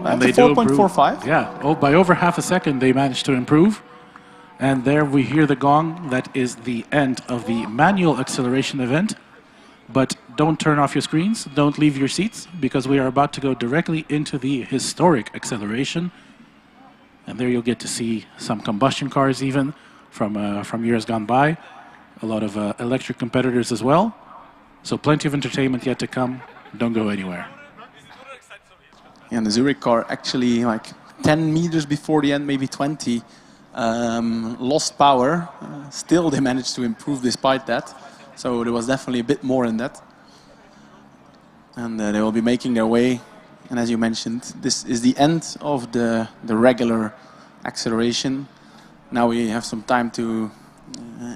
And they do improve. 4.45. Yeah, by over half a second they managed to improve. And there we hear the gong. That is the end of the manual acceleration event. But don't turn off your screens, don't leave your seats, because we are about to go directly into the historic acceleration. And there you'll get to see some combustion cars even from years gone by. A lot of electric competitors as well. So plenty of entertainment yet to come. Don't go anywhere. And the Zurich car actually, like 10 meters before the end, maybe 20, lost power. Still they managed to improve despite that. So there was definitely a bit more in that. And they will be making their way. And as you mentioned, this is the end of the regular acceleration. Now we have some time to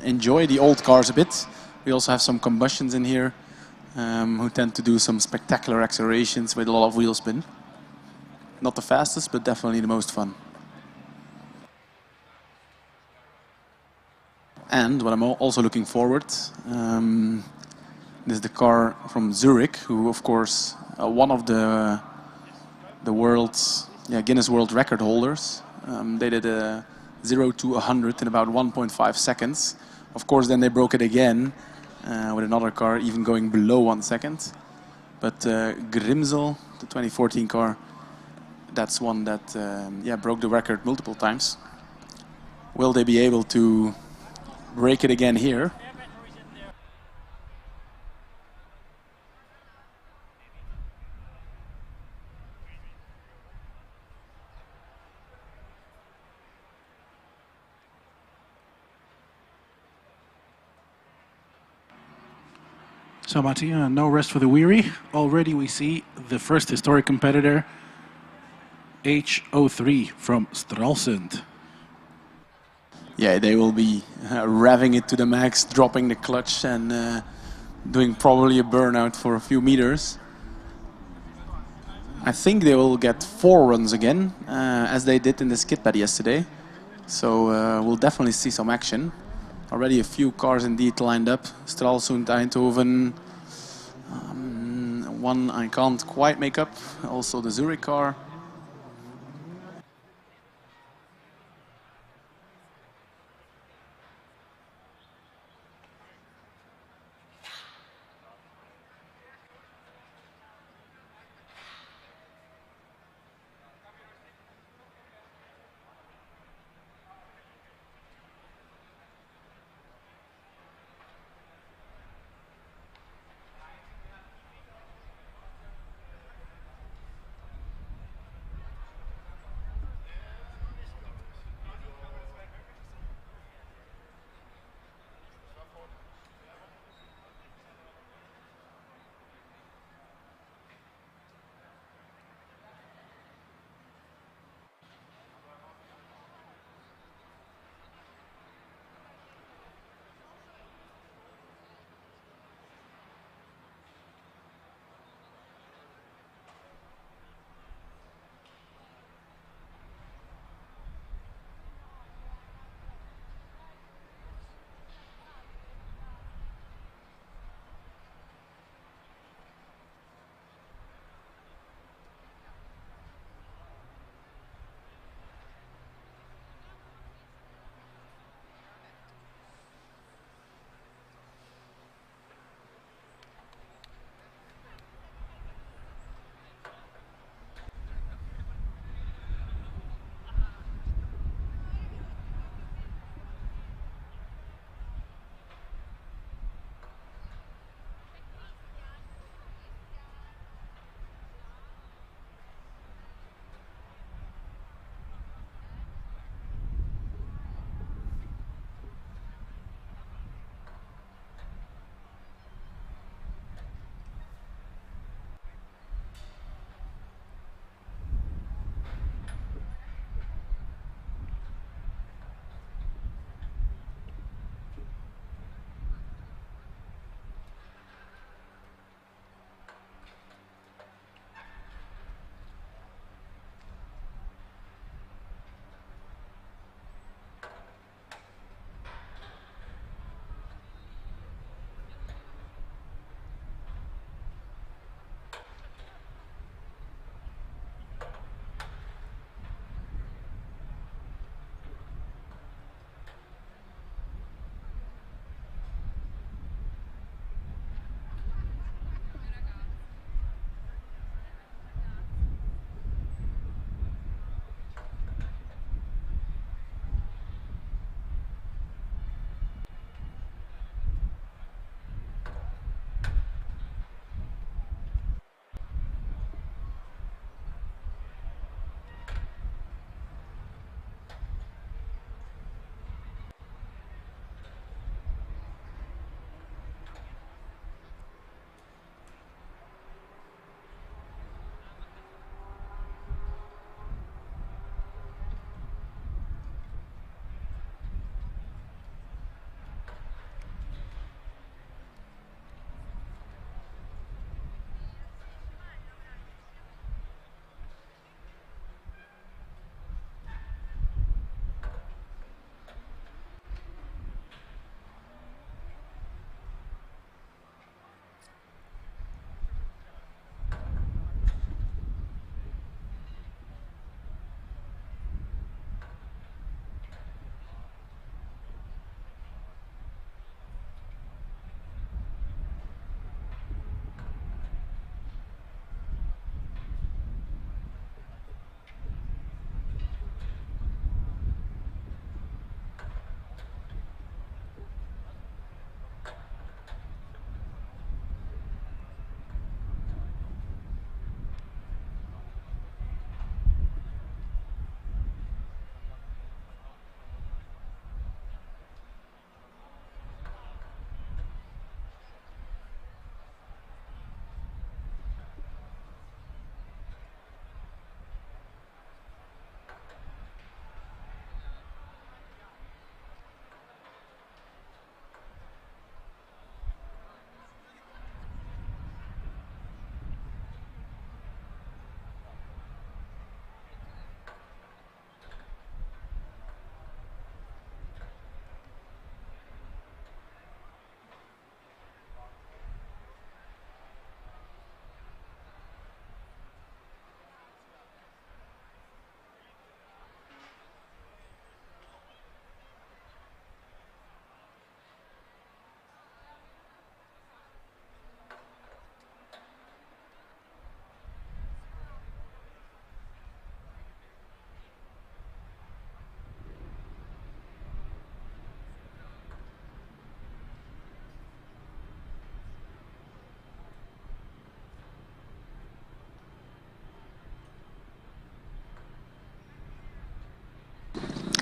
enjoy the old cars a bit. We also have some combustions in here who tend to do some spectacular accelerations with a lot of wheel spin. Not the fastest, but definitely the most fun. And what I'm also looking forward, this is the car from Zurich, who of course one of the world's Guinness World Record holders. They did a 0 to 100 in about 1.5 seconds. Of course, then they broke it again with another car, even going below 1 second. But Grimsel, the 2014 car, that's one that broke the record multiple times. Will they be able to break it again here? So Matti, no rest for the weary. Already we see the first historic competitor, H03 from Stralsund. Yeah, they will be revving it to the max, dropping the clutch and doing probably a burnout for a few meters. I think they will get 4 runs again, as they did in the skid pad yesterday. So we'll definitely see some action. Already a few cars indeed lined up. Stralsund, Eindhoven. One I can't quite make up. Also the Zurich car.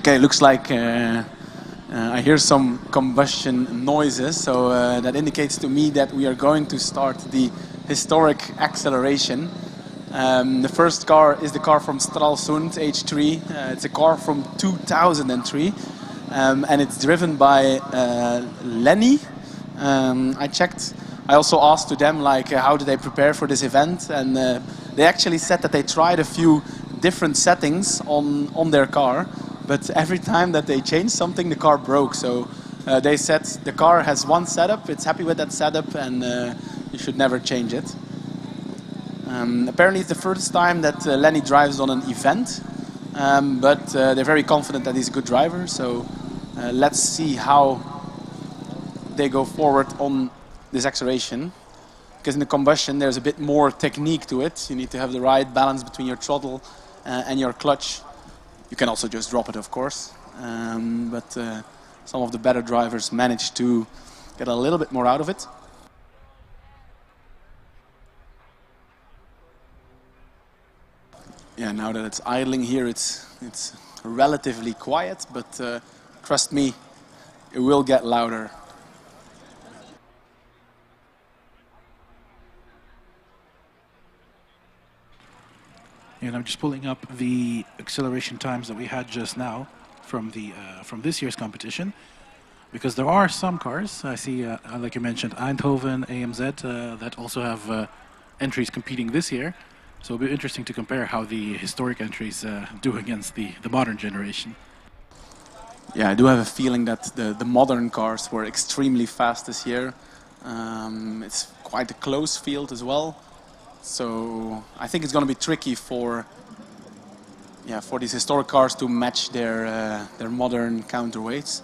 Okay, looks like I hear some combustion noises, so that indicates to me that we are going to start the historic acceleration. The first car is the car from Stralsund, H3. It's a car from 2003, and it's driven by Lenny. I checked. I also asked to them like how do they prepare for this event, and they actually said that they tried a few different settings on their car, but every time that they changed something, the car broke. So they said the car has one setup, it's happy with that setup, and you should never change it. Apparently it's the first time that Lenny drives on an event, but they're very confident that he's a good driver, so let's see how they go forward on this acceleration. Because in the combustion there's a bit more technique to it. You need to have the right balance between your throttle and your clutch. You can also just drop it, of course, but some of the better drivers manage to get a little bit more out of it. Yeah, now that it's idling here, it's relatively quiet, but trust me, it will get louder. And I'm just pulling up the acceleration times that we had just now from this year's competition, because there are some cars I see, like you mentioned, Eindhoven, AMZ, that also have entries competing this year. So it'll be interesting to compare how the historic entries do against the modern generation. Yeah, I do have a feeling that the modern cars were extremely fast this year. It's quite a close field as well. So I think it's going to be tricky for these historic cars to match their modern counterweights.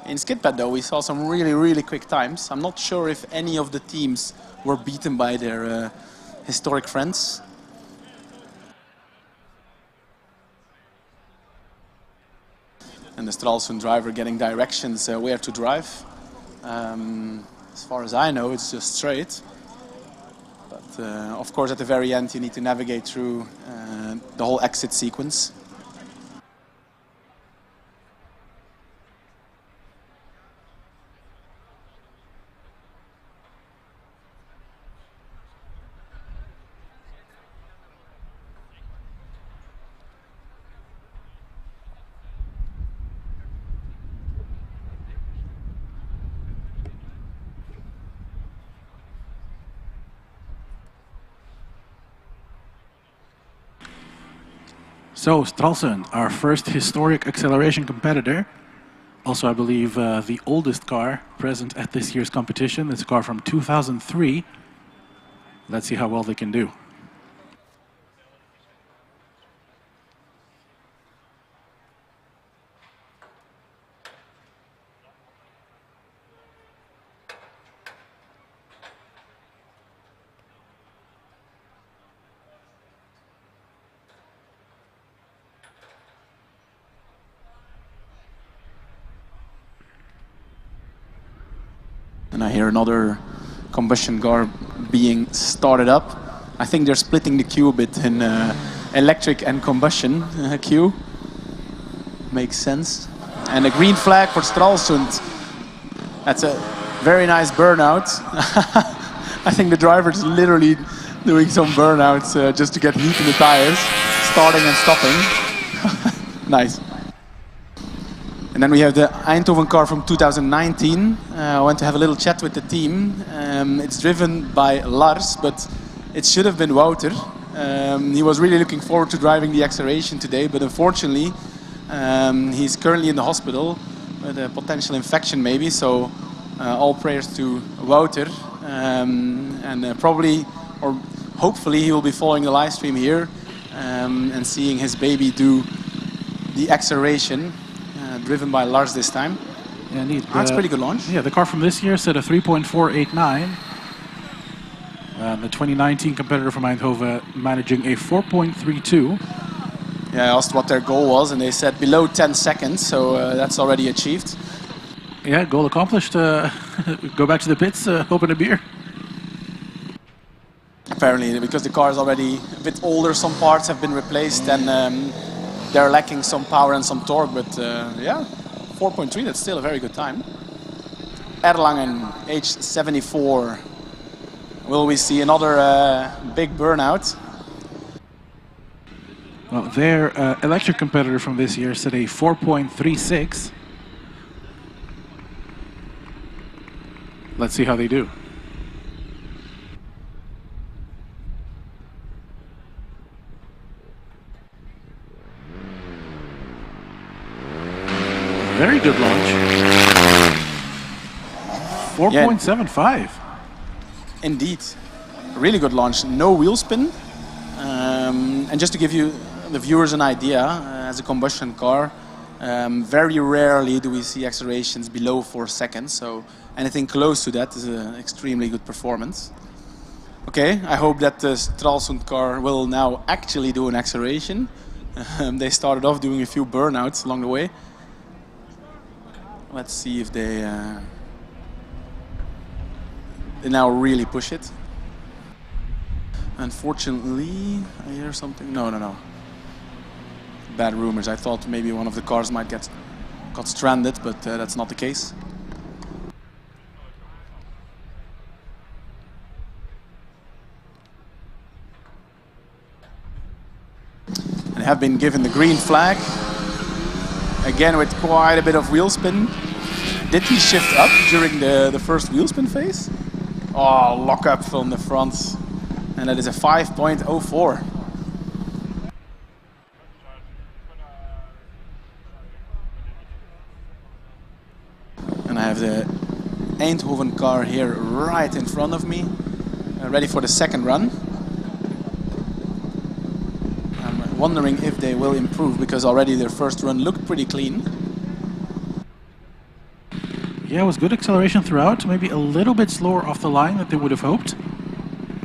In skid pad though, we saw some really quick times. I'm not sure if any of the teams were beaten by their historic friends. And the Stralsund driver getting directions where to drive. As far as I know, it's just straight. But of course, at the very end, you need to navigate through the whole exit sequence. So Stralsund, our first historic acceleration competitor. Also, I believe the oldest car present at this year's competition. It's a car from 2003. Let's see how well they can do. And I hear another combustion car being started up. I think they're splitting the queue a bit in electric and combustion queue. Makes sense. And a green flag for Stralsund. That's a very nice burnout. I think the driver's literally doing some burnouts just to get heat in the tires, starting and stopping. Nice. And then we have the Eindhoven car from 2019. I went to have a little chat with the team. It's driven by Lars, but it should have been Wouter. He was really looking forward to driving the acceleration today, but unfortunately, he's currently in the hospital with a potential infection maybe, so all prayers to Wouter. And probably, or hopefully, he will be following the live stream here and seeing his baby do the acceleration. Driven by Lars this time. Yeah, neat. That's pretty good launch. Yeah, the car from this year set a 3.489. The 2019 competitor from Eindhoven managing a 4.32. Yeah, I asked what their goal was, and they said below 10 seconds, so that's already achieved. Yeah, goal accomplished. Go back to the pits, open a beer. Apparently, because the car is already a bit older, some parts have been replaced, and they're lacking some power and some torque, but yeah, 4.3, that's still a very good time. Erlangen, H74. Will we see another big burnout? Well, their electric competitor from this year set a 4.36. Let's see how they do. Very good launch. 4.75. Yeah. Indeed. Really good launch. No wheel spin. And just to give you the viewers an idea, as a combustion car, very rarely do we see accelerations below 4 seconds. So anything close to that is an extremely good performance. Okay, I hope that the Stralsund car will now actually do an acceleration. They started off doing a few burnouts along the way. Let's see if they now really push it. Unfortunately, I hear something. No. Bad rumors. I thought maybe one of the cars might got stranded, but that's not the case. And have been given the green flag. Again with quite a bit of wheel spin. Did he shift up during the first wheel spin phase? Oh, lock up from the front. And that is a 5.04. And I have the Eindhoven car here right in front of me, ready for the second run. I'm wondering if they will improve, because already their first run looked pretty clean. Yeah, it was good acceleration throughout, maybe a little bit slower off the line than they would have hoped.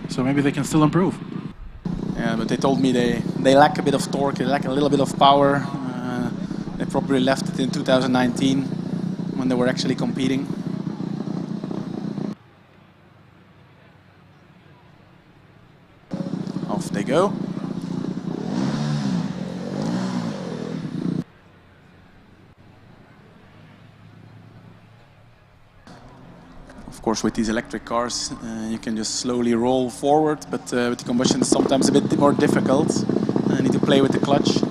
So maybe they can still improve. Yeah, but they told me they lack a bit of torque, they lack a little bit of power. They probably left it in 2019 when they were actually competing. Off they go. Of course, with these electric cars, you can just slowly roll forward, but with the combustion it's sometimes a bit more difficult. I need to play with the clutch.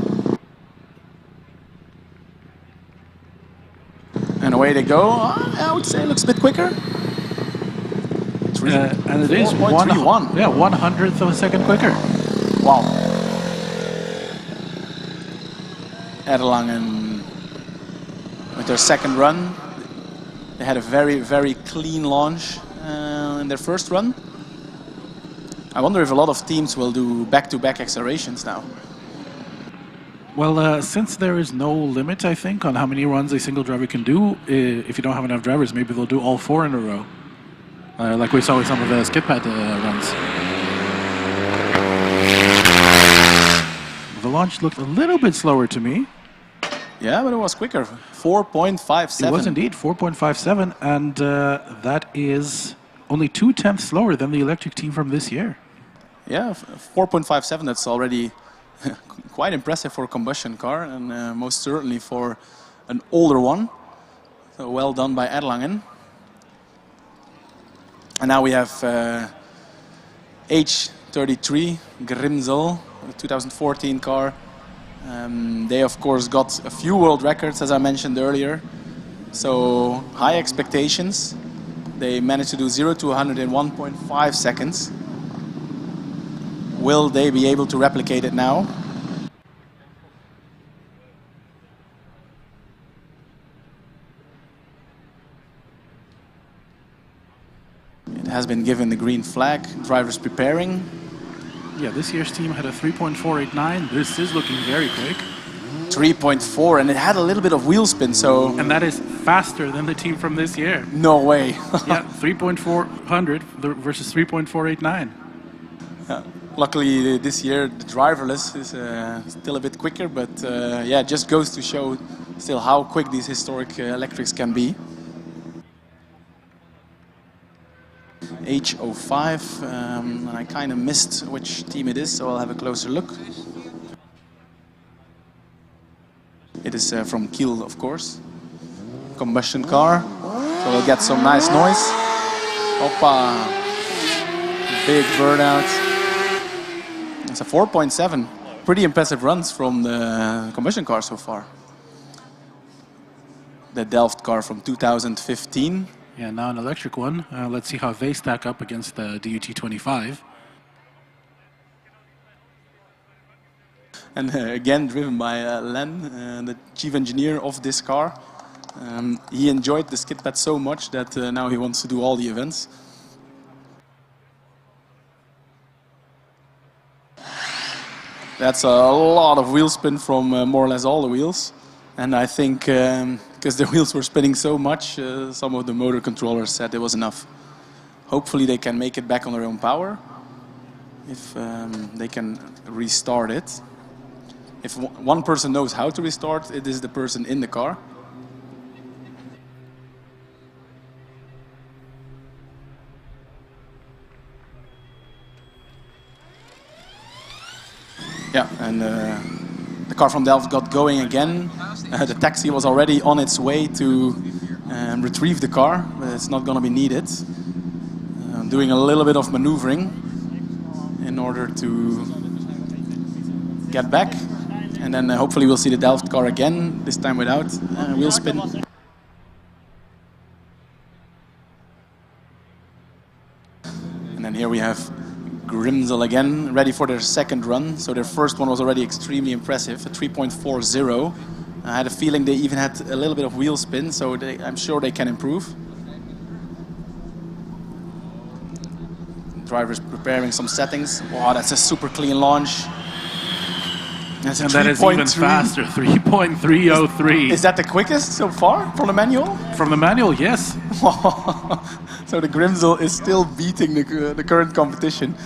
And away they go. I would say it looks a bit quicker. And it is 1/100th of a second quicker. Wow. Erlangen with their second run. They had a very, very clean launch in their first run. I wonder if a lot of teams will do back-to-back accelerations now. Well, since there is no limit, I think, on how many runs a single driver can do, if you don't have enough drivers, maybe they'll do all 4 in a row. Like we saw with some of the skid pad runs. The launch looked a little bit slower to me. Yeah, but it was quicker. 4.57. It was indeed 4.57, and that is only 0.2 slower than the electric team from this year. Yeah, 4.57, that's already quite impressive for a combustion car, and most certainly for an older one. So well done by Erlangen. And now we have H33 Grimsel, 2014 car. They of course got a few world records, as I mentioned earlier. So high expectations. They managed to do 0 to 100 in 1.5 seconds. Will they be able to replicate it now? It has been given the green flag. Drivers preparing. Yeah, this year's team had a 3.489. This is looking very quick. 3.4, and it had a little bit of wheel spin, so... And that is faster than the team from this year. No way. Yeah, 3.400 versus 3.489. Luckily, this year, the driverless is still a bit quicker, but yeah, it just goes to show still how quick these historic electrics can be. H05, and I kind of missed which team it is, so I'll have a closer look. It is from Kiel, of course. Combustion car, so we'll get some nice noise. Hoppa! Big burnout. It's a 4.7. Pretty impressive runs from the combustion car so far. The Delft car from 2015. Yeah, now an electric one. Let's see how they stack up against the DUT25. And again, driven by Len, the chief engineer of this car. He enjoyed the skid pad so much that now he wants to do all the events. That's a lot of wheel spin from more or less all the wheels. And I think because the wheels were spinning so much, some of the motor controllers said it was enough. Hopefully they can make it back on their own power. If they can restart it. If one person knows how to restart, it is the person in the car. Yeah, and the car from Delft got going again. The taxi was already on its way to retrieve the car, but it's not going to be needed. Doing a little bit of maneuvering in order to get back. And then hopefully we'll see the Delft car again, this time without wheel spin. And then here we have Grimsel again, ready for their second run. So their first one was already extremely impressive, a 3.40. I had a feeling they even had a little bit of wheel spin, so I'm sure they can improve. Driver's preparing some settings. Wow, that's a super clean launch. That's and that is even faster, 3.303. Is that the quickest so far from the manual? From the manual, yes. So the Grimsel is still beating the current competition.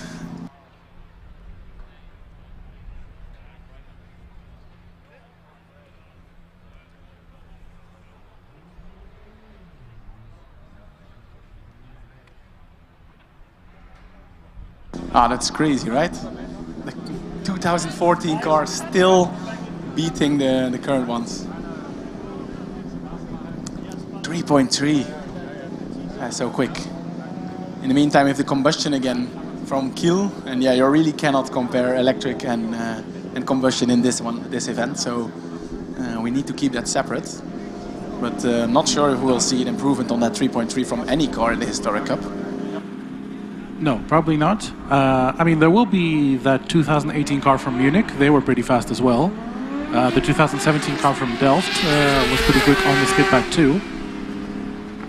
Ah, that's crazy, right? The 2014 car still beating the current ones. 3.3. That's so quick. In the meantime, if the combustion again from Kiel, and yeah, you really cannot compare electric and combustion in this event. So we need to keep that separate. But I'm not sure if we'll see an improvement on that 3.3 from any car in the Historic Cup. No, probably not. I mean, there will be that 2018 car from Munich. They were pretty fast as well. The 2017 car from Delft was pretty quick on the skid pad too.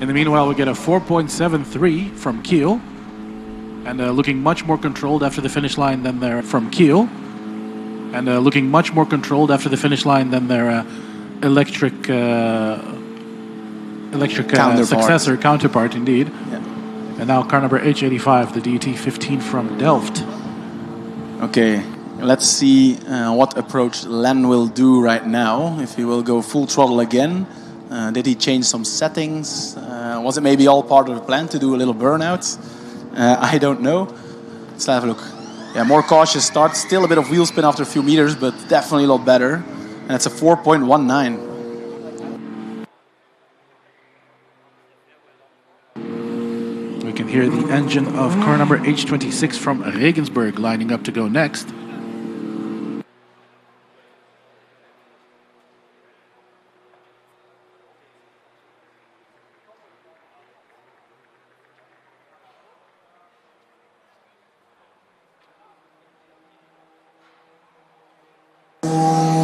In the meanwhile, we get a 4.73 from Kiel. And looking much more controlled after the finish line than their from Kiel. And looking much more controlled after the finish line than their electric successor, counterpart indeed. Yeah. And now car number H85, the DT15 from Delft. Okay, let's see what approach Len will do right now. If he will go full throttle again. Did he change some settings? Was it maybe all part of the plan to do a little burnout? I don't know. Let's have a look. Yeah, more cautious start. Still a bit of wheel spin after a few meters, but definitely a lot better. And it's a 4.19. We can hear the engine of car number H26 from Regensburg lining up to go next.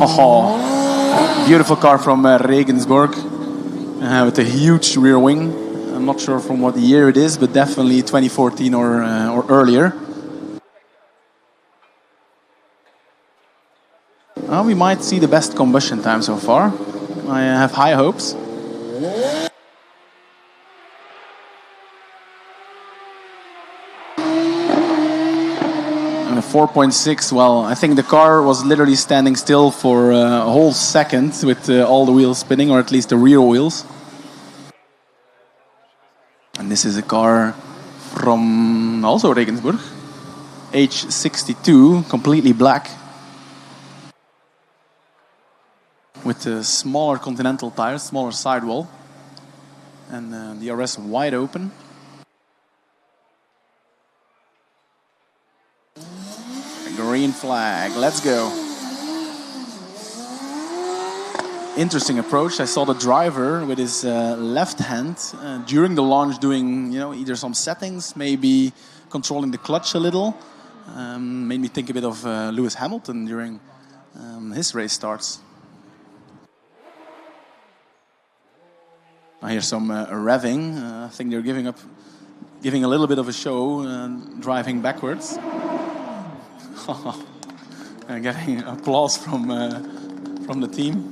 Oh, beautiful car from Regensburg with a huge rear wing. I'm not sure from what year it is, but definitely 2014 or earlier. We might see the best combustion time so far. I have high hopes. And a 4.6, well, I think the car was literally standing still for a whole second with all the wheels spinning, or at least the rear wheels. And this is a car from also Regensburg. H62, completely black. with the smaller Continental tires, smaller sidewall, and the DRS wide open. Green flag, let's go. Interesting approach. I saw the driver with his left hand during the launch doing, you know, either some settings, maybe controlling the clutch a little. Made me think a bit of Lewis Hamilton during his race starts. I hear some revving. I think they're giving a little bit of a show, driving backwards. And getting applause from the team.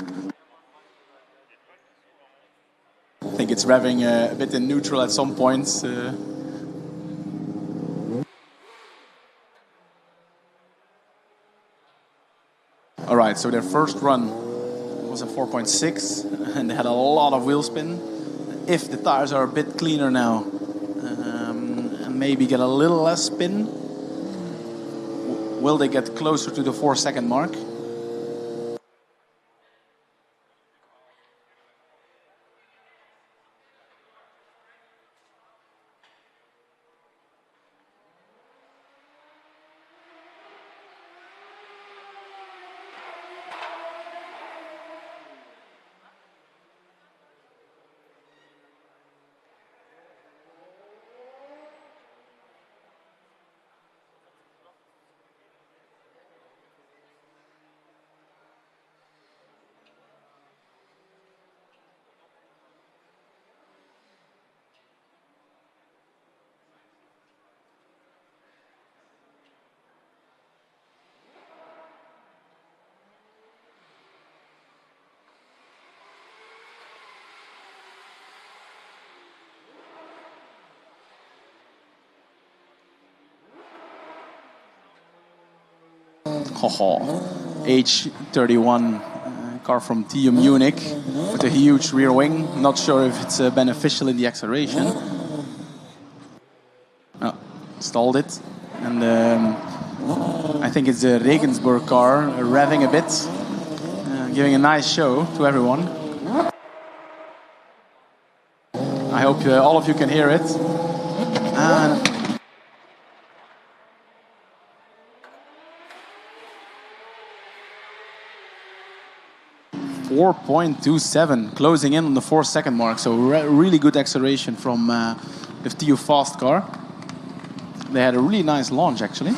I think it's revving a bit in neutral at some points. All right, so their first run was a 4.6, and they had a lot of wheel spin. If the tires are a bit cleaner now, and maybe get a little less spin, will they get closer to the 4-second mark? H31 car from TU Munich with a huge rear wing. Not sure if it's beneficial in the acceleration. Oh, stalled it. And I think it's a Regensburg car revving a bit, giving a nice show to everyone. I hope all of you can hear it. And 4.27, closing in on the 4-second mark. So really good acceleration from the TU Fast car. They had a really nice launch, actually.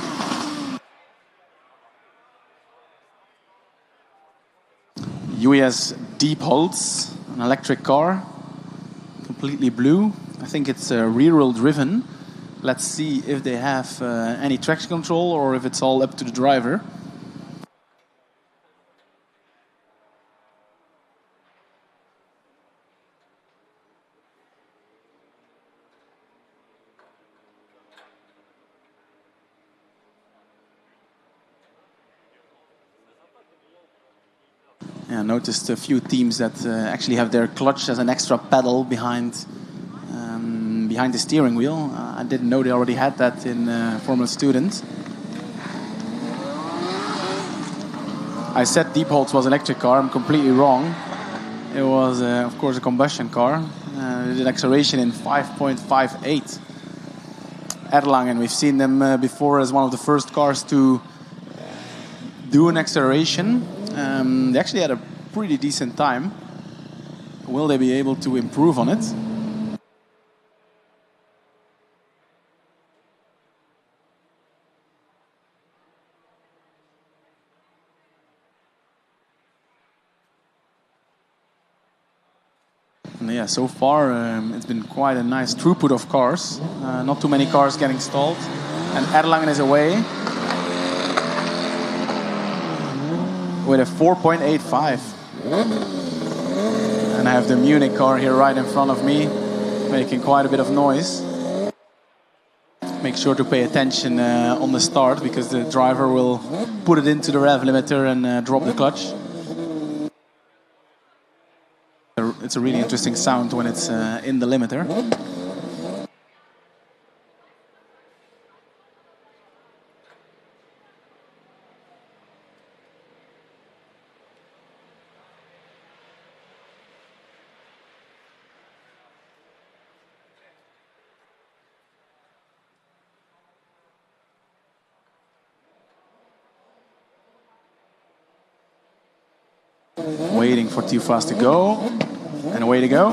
UAS Diepholz, an electric car, completely blue. I think it's rear-wheel driven. Let's see if they have any traction control or if it's all up to the driver. Yeah, I noticed a few teams that actually have their clutch as an extra pedal behind the steering wheel. I didn't know they already had that in Formula Student. I said Diepholz was an electric car. I'm completely wrong. It was, of course, a combustion car. It did acceleration in 5.58. Erlangen, we've seen them before as one of the first cars to do an acceleration. They actually had a pretty decent time. Will they be able to improve on it? And yeah, so far it's been quite a nice throughput of cars. Not too many cars getting stalled. And Erlangen is away with a 4.85. And I have the Munich car here right in front of me, making quite a bit of noise. Make sure to pay attention on the start, because the driver will put it into the rev limiter and drop the clutch. It's a really interesting sound when it's in the limiter. Waiting for too fast to go. And away to go.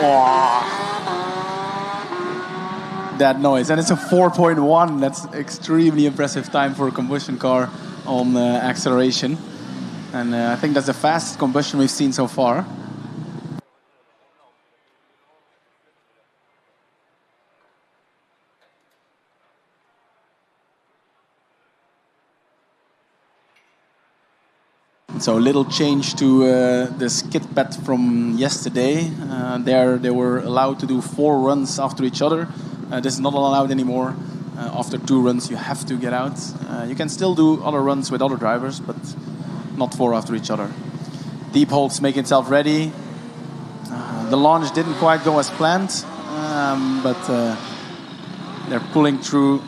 Wow. That noise. And it's a 4.1. That's extremely impressive time for a combustion car on acceleration. And I think that's the fastest combustion we've seen so far. So a little change to the skid pad from yesterday. There they were allowed to do 4 runs after each other. This is not allowed anymore. After 2 runs you have to get out. You can still do other runs with other drivers, but not 4 after each other. Diepholz making itself ready. The launch didn't quite go as planned, but they're pulling through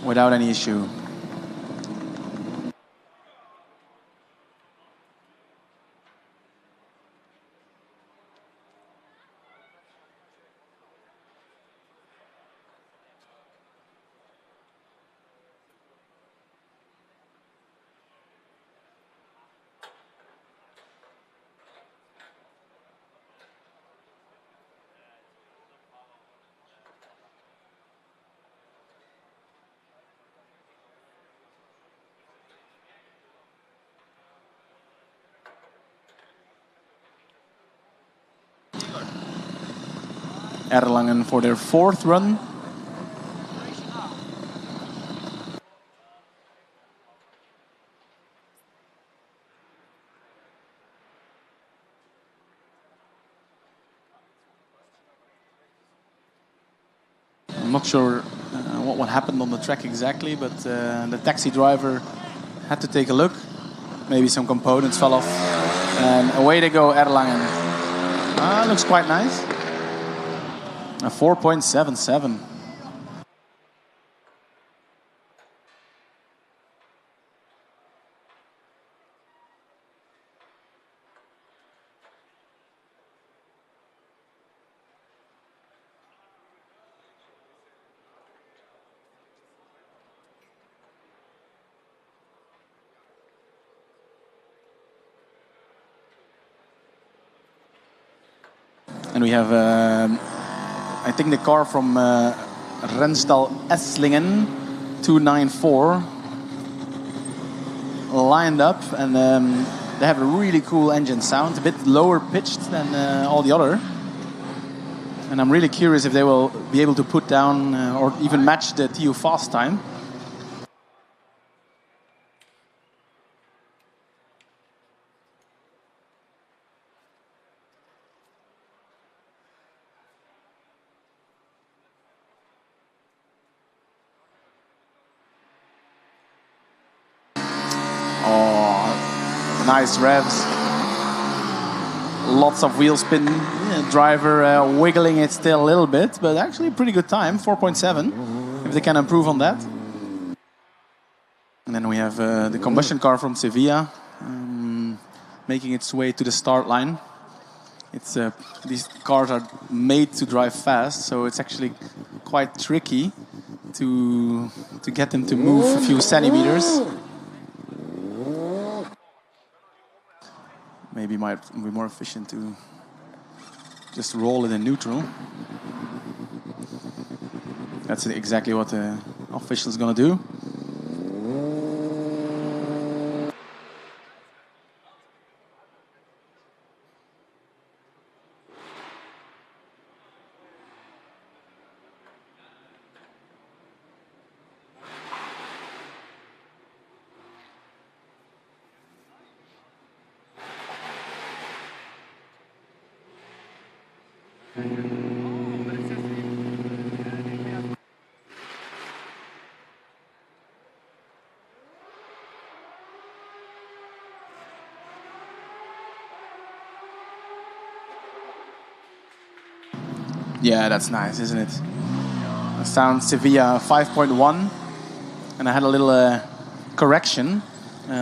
without any issue. Erlangen for their 4th run. I'm not sure what happened on the track exactly, but the taxi driver had to take a look. Maybe some components fell off. And away they go, Erlangen. Looks quite nice. A 4.77. And we have I think the car from Renstal Esslingen 294 lined up, and they have a really cool engine sound, a bit lower pitched than all the other. And I'm really curious if they will be able to put down or even match the TU fast time. Nice revs, lots of wheel spin, driver wiggling it still a little bit, but actually pretty good time, 4.7, if they can improve on that. And then we have the combustion car from Sevilla making its way to the start line. It's these cars are made to drive fast, so it's actually quite tricky to get them to move a few centimeters. Maybe it might be more efficient to just roll it in neutral. That's exactly what the official is going to do. Yeah, that's nice, isn't it? Sound Sevilla 5.1. And I had a little correction.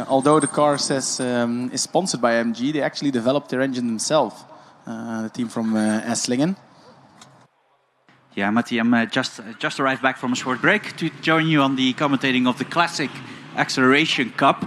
Although the car says is sponsored by MG, they actually developed their engine themselves. The team from Esslingen. Yeah, Matti, I'm just arrived back from a short break to join you on the commentating of the classic Acceleration Cup.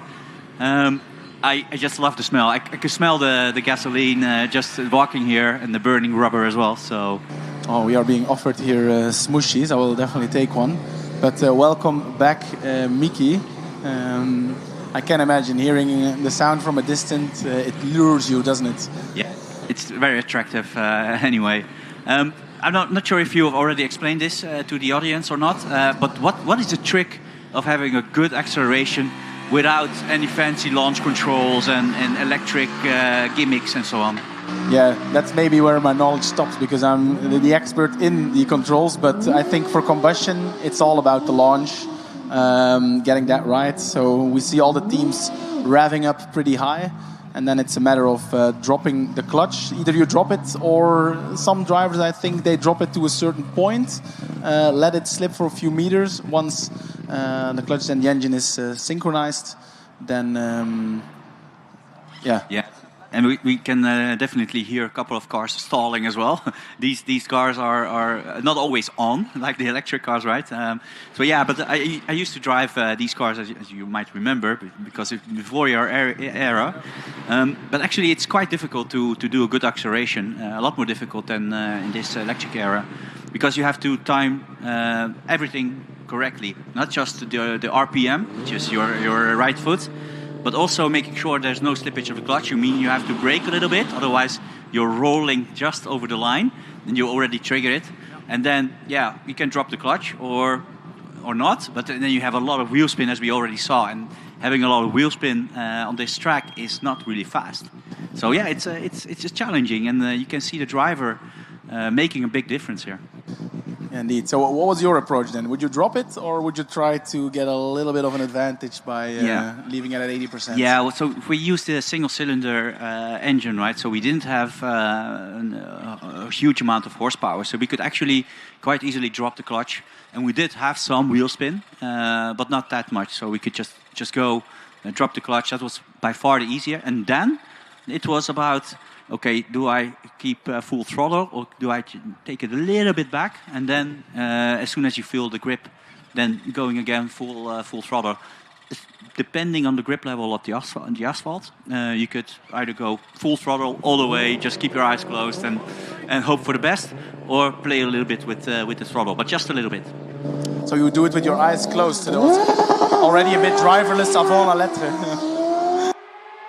I just love the smell. I could smell the gasoline just walking here, and the burning rubber as well. So, oh, we are being offered here smooshies. I will definitely take one. But welcome back, Miki. I can imagine hearing the sound from a distance. It lures you, doesn't it? Yeah, it's very attractive. Anyway, I'm not sure if you have already explained this to the audience or not. But what is the trick of having a good acceleration without any fancy launch controls and electric gimmicks and so on? Yeah, that's maybe where my knowledge stops, because I'm the expert in the controls. But I think for combustion, it's all about the launch, getting that right. So we see all the teams revving up pretty high, and then it's a matter of dropping the clutch. Either you drop it, or some drivers, I think, they drop it to a certain point, let it slip for a few meters. Once the clutch and the engine is synchronized, then yeah. And we can definitely hear a couple of cars stalling as well. These cars are not always on, like the electric cars, right? So yeah, but I used to drive these cars, as you might remember, because before your era. But actually, it's quite difficult to do a good acceleration, a lot more difficult than in this electric era, because you have to time everything correctly, not just the RPM, which is your right foot, but also making sure there's no slippage of the clutch. You have to brake a little bit, otherwise you're rolling just over the line, and you already trigger it. And then, yeah, you can drop the clutch or not, but then you have a lot of wheel spin, as we already saw, and having a lot of wheel spin on this track is not really fast. So yeah, it's just challenging, and you can see the driver making a big difference here. Indeed. So what was your approach then? Would you drop it, or would you try to get a little bit of an advantage by leaving it at 80%? Yeah, well, so we used a single-cylinder engine, right? So we didn't have a huge amount of horsepower, so we could actually quite easily drop the clutch. And we did have some wheel spin, but not that much. So we could just go and drop the clutch. That was by far the easier. And then it was about, okay, do I keep full throttle, or do I take it a little bit back? And then as soon as you feel the grip, then going again full throttle. Depending on the grip level of the asphalt, you could either go full throttle all the way, just keep your eyes closed and hope for the best, or play a little bit with the throttle, but just a little bit. So you do it with your eyes closed. So that was already a bit driverless avant la lettre.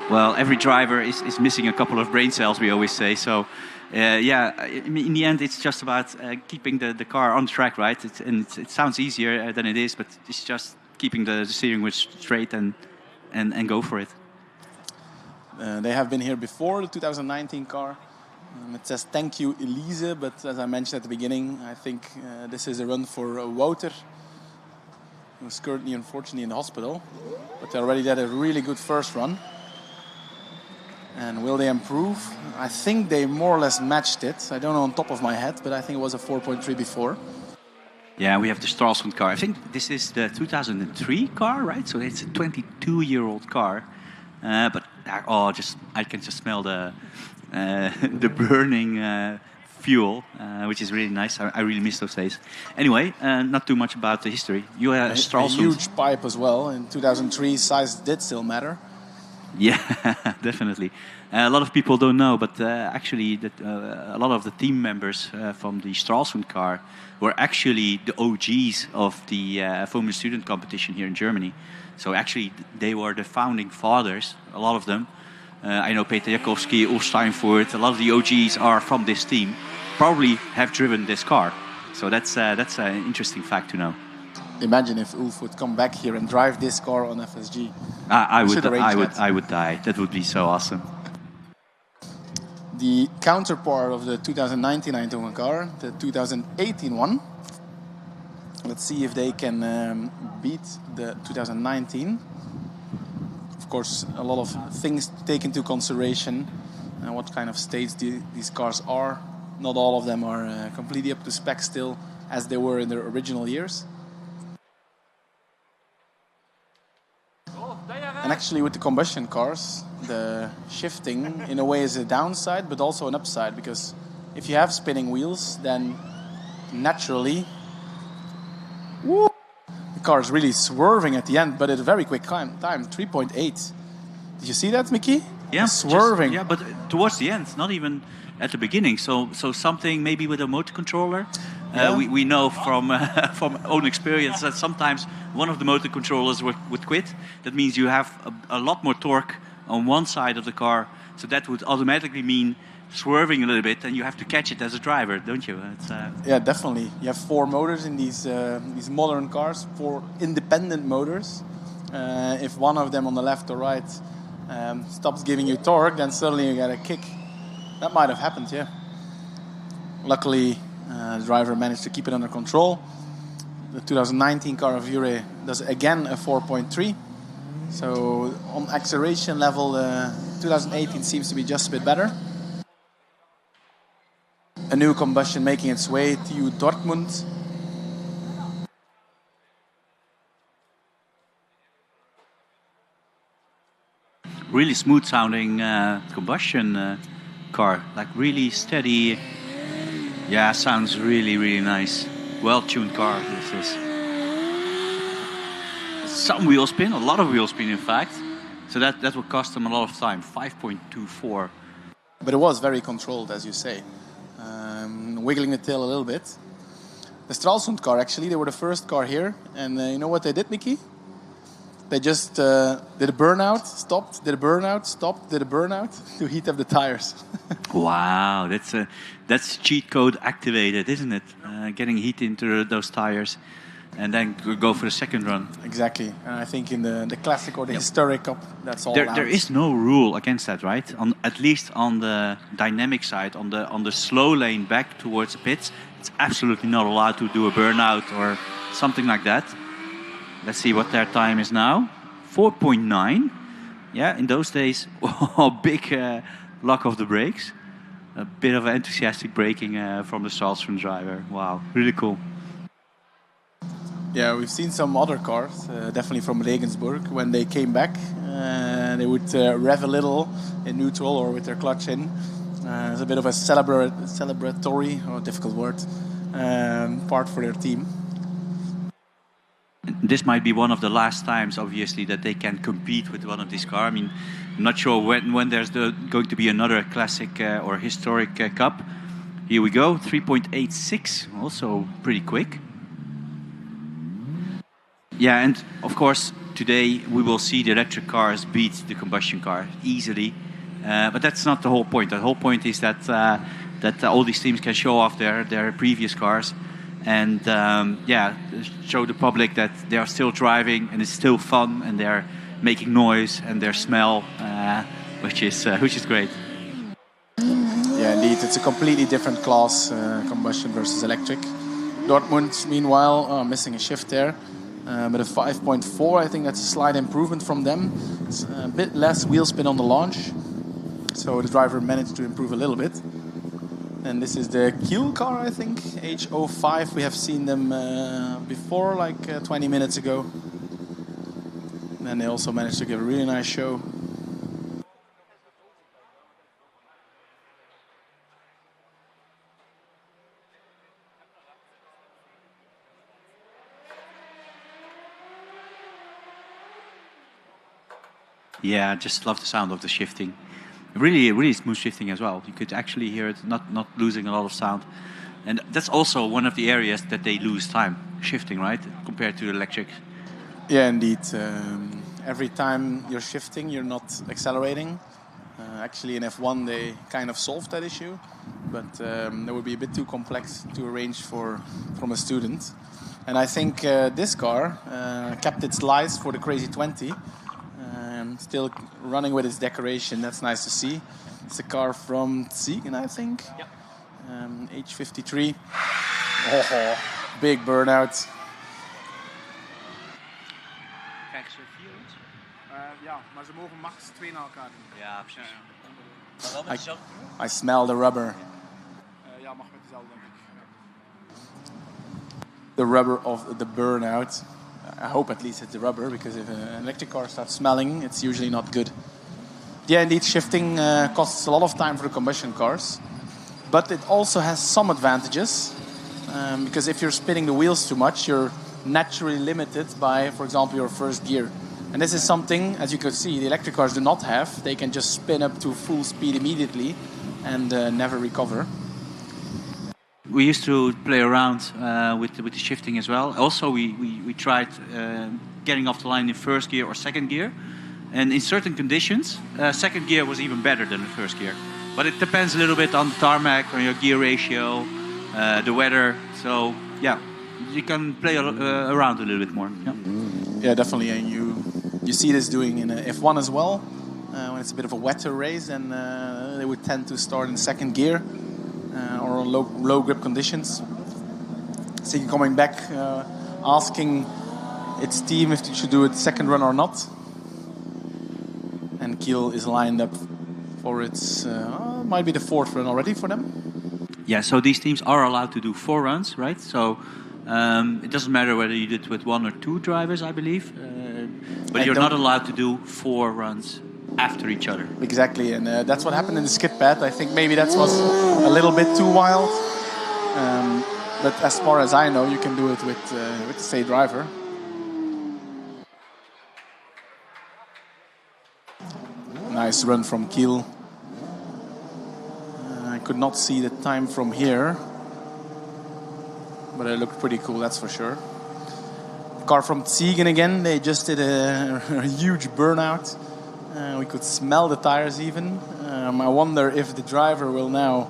Well, every driver is missing a couple of brain cells, we always say. So, yeah, in the end, it's just about keeping the car on track, right? It sounds easier than it is, but it's just keeping the steering wheel straight and go for it. They have been here before, the 2019 car. It says thank you, Elise, but as I mentioned at the beginning, I think this is a run for Wouter, who's currently, unfortunately, in the hospital. But they already did a really good first run. And will they improve? I think they more or less matched it. I don't know on top of my head, but I think it was a 4.3 before. Yeah, we have the Stralsund car. I think this is the 2003 car, right? So it's a 22-year-old car. But I can just smell the burning fuel, which is really nice. I really miss those days. Anyway, not too much about the history. You have Stralsund. A huge pipe as well. In 2003, size did still matter. Yeah, definitely. A lot of people don't know, but actually a lot of the team members from the Stralsund car were actually the OGs of the Formula Student competition here in Germany. So actually they were the founding fathers, a lot of them. I know Peter Jakowski, Ulf Steinfurt, a lot of the OGs are from this team, probably have driven this car. So that's an interesting fact to know. Imagine if Ulf would come back here and drive this car on FSG. I would die. That would be so awesome. The counterpart of the 2019 Eindhoven car, the 2018 one. Let's see if they can beat the 2019. Of course, a lot of things to take into consideration. What kind of states these cars are. Not all of them are completely up to spec still, as they were in their original years. And actually with the combustion cars, the shifting in a way is a downside, but also an upside, because if you have spinning wheels, then naturally. Woo! The car is really swerving at the end, but at a very quick time, 3.8. Did you see that, Mickey? Yeah, swerving. Yeah, but towards the end, not even at the beginning. So something maybe with a motor controller. We know from from own experience that sometimes one of the motor controllers would quit. That means you have a lot more torque on one side of the car. So that would automatically mean swerving a little bit, and you have to catch it as a driver, don't you? Yeah, definitely. You have 4 motors in these modern cars, 4 independent motors. If one of them on the left or right stops giving you torque, then suddenly you get a kick. That might have happened, yeah. Luckily, the driver managed to keep it under control. The 2019 car of Jure does again a 4.3. So on acceleration level, 2018 seems to be just a bit better. A new combustion making its way to Dortmund. Really smooth sounding combustion car, like really steady. Yeah, sounds really, really nice. Well-tuned car, this is. Some wheel spin, a lot of wheel spin in fact. So that will cost them a lot of time, 5.24. But it was very controlled, as you say. Wiggling the tail a little bit. The Stralsund car, actually, they were the first car here. And you know what they did, Mickey? They just did a burnout, stopped, did a burnout, stopped, did a burnout to heat up the tires. Wow, that's cheat code activated, isn't it? Getting heat into those tires and then go for the second run. Exactly. And I think in the classic or the historic cup, that's all there is no rule against that, right? At least on the dynamic side, on the slow lane back towards the pits, it's absolutely not allowed to do a burnout or something like that. Let's see what their time is now. 4.9. Yeah, in those days, big lock of the brakes. A bit of enthusiastic braking from the Stralsund driver. Wow, really cool. Yeah, we've seen some other cars, definitely from Regensburg, when they came back, they would rev a little in neutral or with their clutch in. It's a bit of a celebratory, or difficult word, part for their team. This might be one of the last times, obviously, that they can compete with one of these cars. I mean, I'm not sure when there's going to be another classic or historic cup. Here we go, 3.86, also pretty quick. Yeah, and of course, today we will see the electric cars beat the combustion car easily. But that's not the whole point. The whole point is that all these teams can show off their previous cars and yeah, show the public that they are still driving and it's still fun and they're making noise and their smell, which is great. Yeah, indeed, it's a completely different class, combustion versus electric. Dortmund, meanwhile, missing a shift there. But a 5.4, I think that's a slight improvement from them. It's a bit less wheel spin on the launch. So the driver managed to improve a little bit. And this is the Kiel car, I think, H05. We have seen them before, like 20 minutes ago. And they also managed to give a really nice show. Yeah, I just love the sound of the shifting. Really, really smooth shifting as well. You could actually hear it not losing a lot of sound. And that's also one of the areas that they lose time, shifting, right? Compared to the electric. Yeah, indeed. Every time you're shifting, you're not accelerating. Actually, in F1, they kind of solved that issue. But that would be a bit too complex to arrange from a student. And I think this car kept its lies for the Crazy 20. Still running with its decoration, that's nice to see. It's a car from Siegen, I think. Yep. H53. Oh, big burnout. Krijgen ze 4 inch? Ja, maar ze mogen max 2 na elkaar doen. Ja, precies. Maar wel met dezelfde kleur? I smell the rubber. Ja, mag met dezelfde, denk ik. The rubber of the burnout. I hope at least it's the rubber, because if an electric car starts smelling, it's usually not good. Yeah, indeed, shifting costs a lot of time for the combustion cars. But it also has some advantages. because if you're spinning the wheels too much, you're naturally limited by, for example, your first gear. And this is something, as you can see, the electric cars do not have. They can just spin up to full speed immediately and never recover. We used to play around with the shifting as well. Also, we tried getting off the line in first gear or second gear. And in certain conditions, second gear was even better than the first gear. But it depends a little bit on the tarmac, on your gear ratio, the weather. So, yeah, you can play around a little bit more. Yeah, yeah, definitely. And you see this doing in F1 as well. When it's a bit of a wetter race, and they would tend to start in second gear or on low grip conditions. So you're coming back, asking its team if it should do it second run or not. And Kiel is lined up for its, might be the fourth run already for them. Yeah, so these teams are allowed to do 4 runs, right? So it doesn't matter whether you did with 1 or 2 drivers, I believe. But you're not allowed to do 4 runs after each other. Exactly, and that's what happened in the skid pad. I think maybe that was a little bit too wild. But as far as I know, you can do it with the same driver. Nice run from Kiel. I could not see the time from here, but it looked pretty cool, that's for sure. Car from Siegen again, they just did a huge burnout. We could smell the tires even. I wonder if the driver will now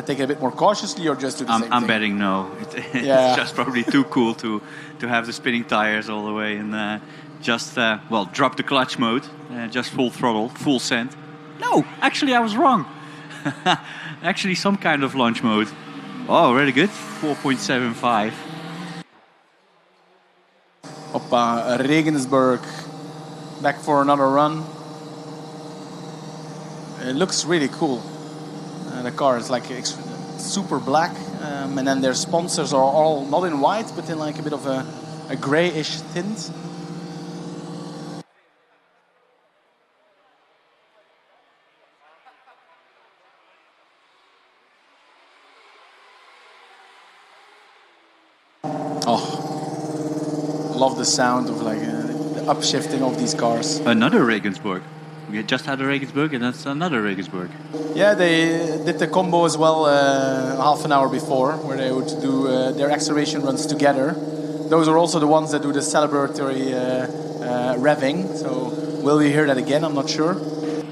take it a bit more cautiously or just do the same thing. I'm betting no. It's just probably too cool to have the spinning tires all the way and just, well, drop the clutch mode, just full throttle, full send. No, actually I was wrong. Actually some kind of launch mode. Oh, really good. 4.75. Hoppa, Regensburg back for another run. It looks really cool. The car is like super black, and then their sponsors are all not in white, but in like a bit of a grayish tint. Oh, love the sound of like the upshifting of these cars. Another Regensburg. We just had a Regensburg, and that's another Regensburg. Yeah, they did the combo as well half an hour before, where they would do their acceleration runs together. Those are also the ones that do the celebratory revving. So will we hear that again? I'm not sure.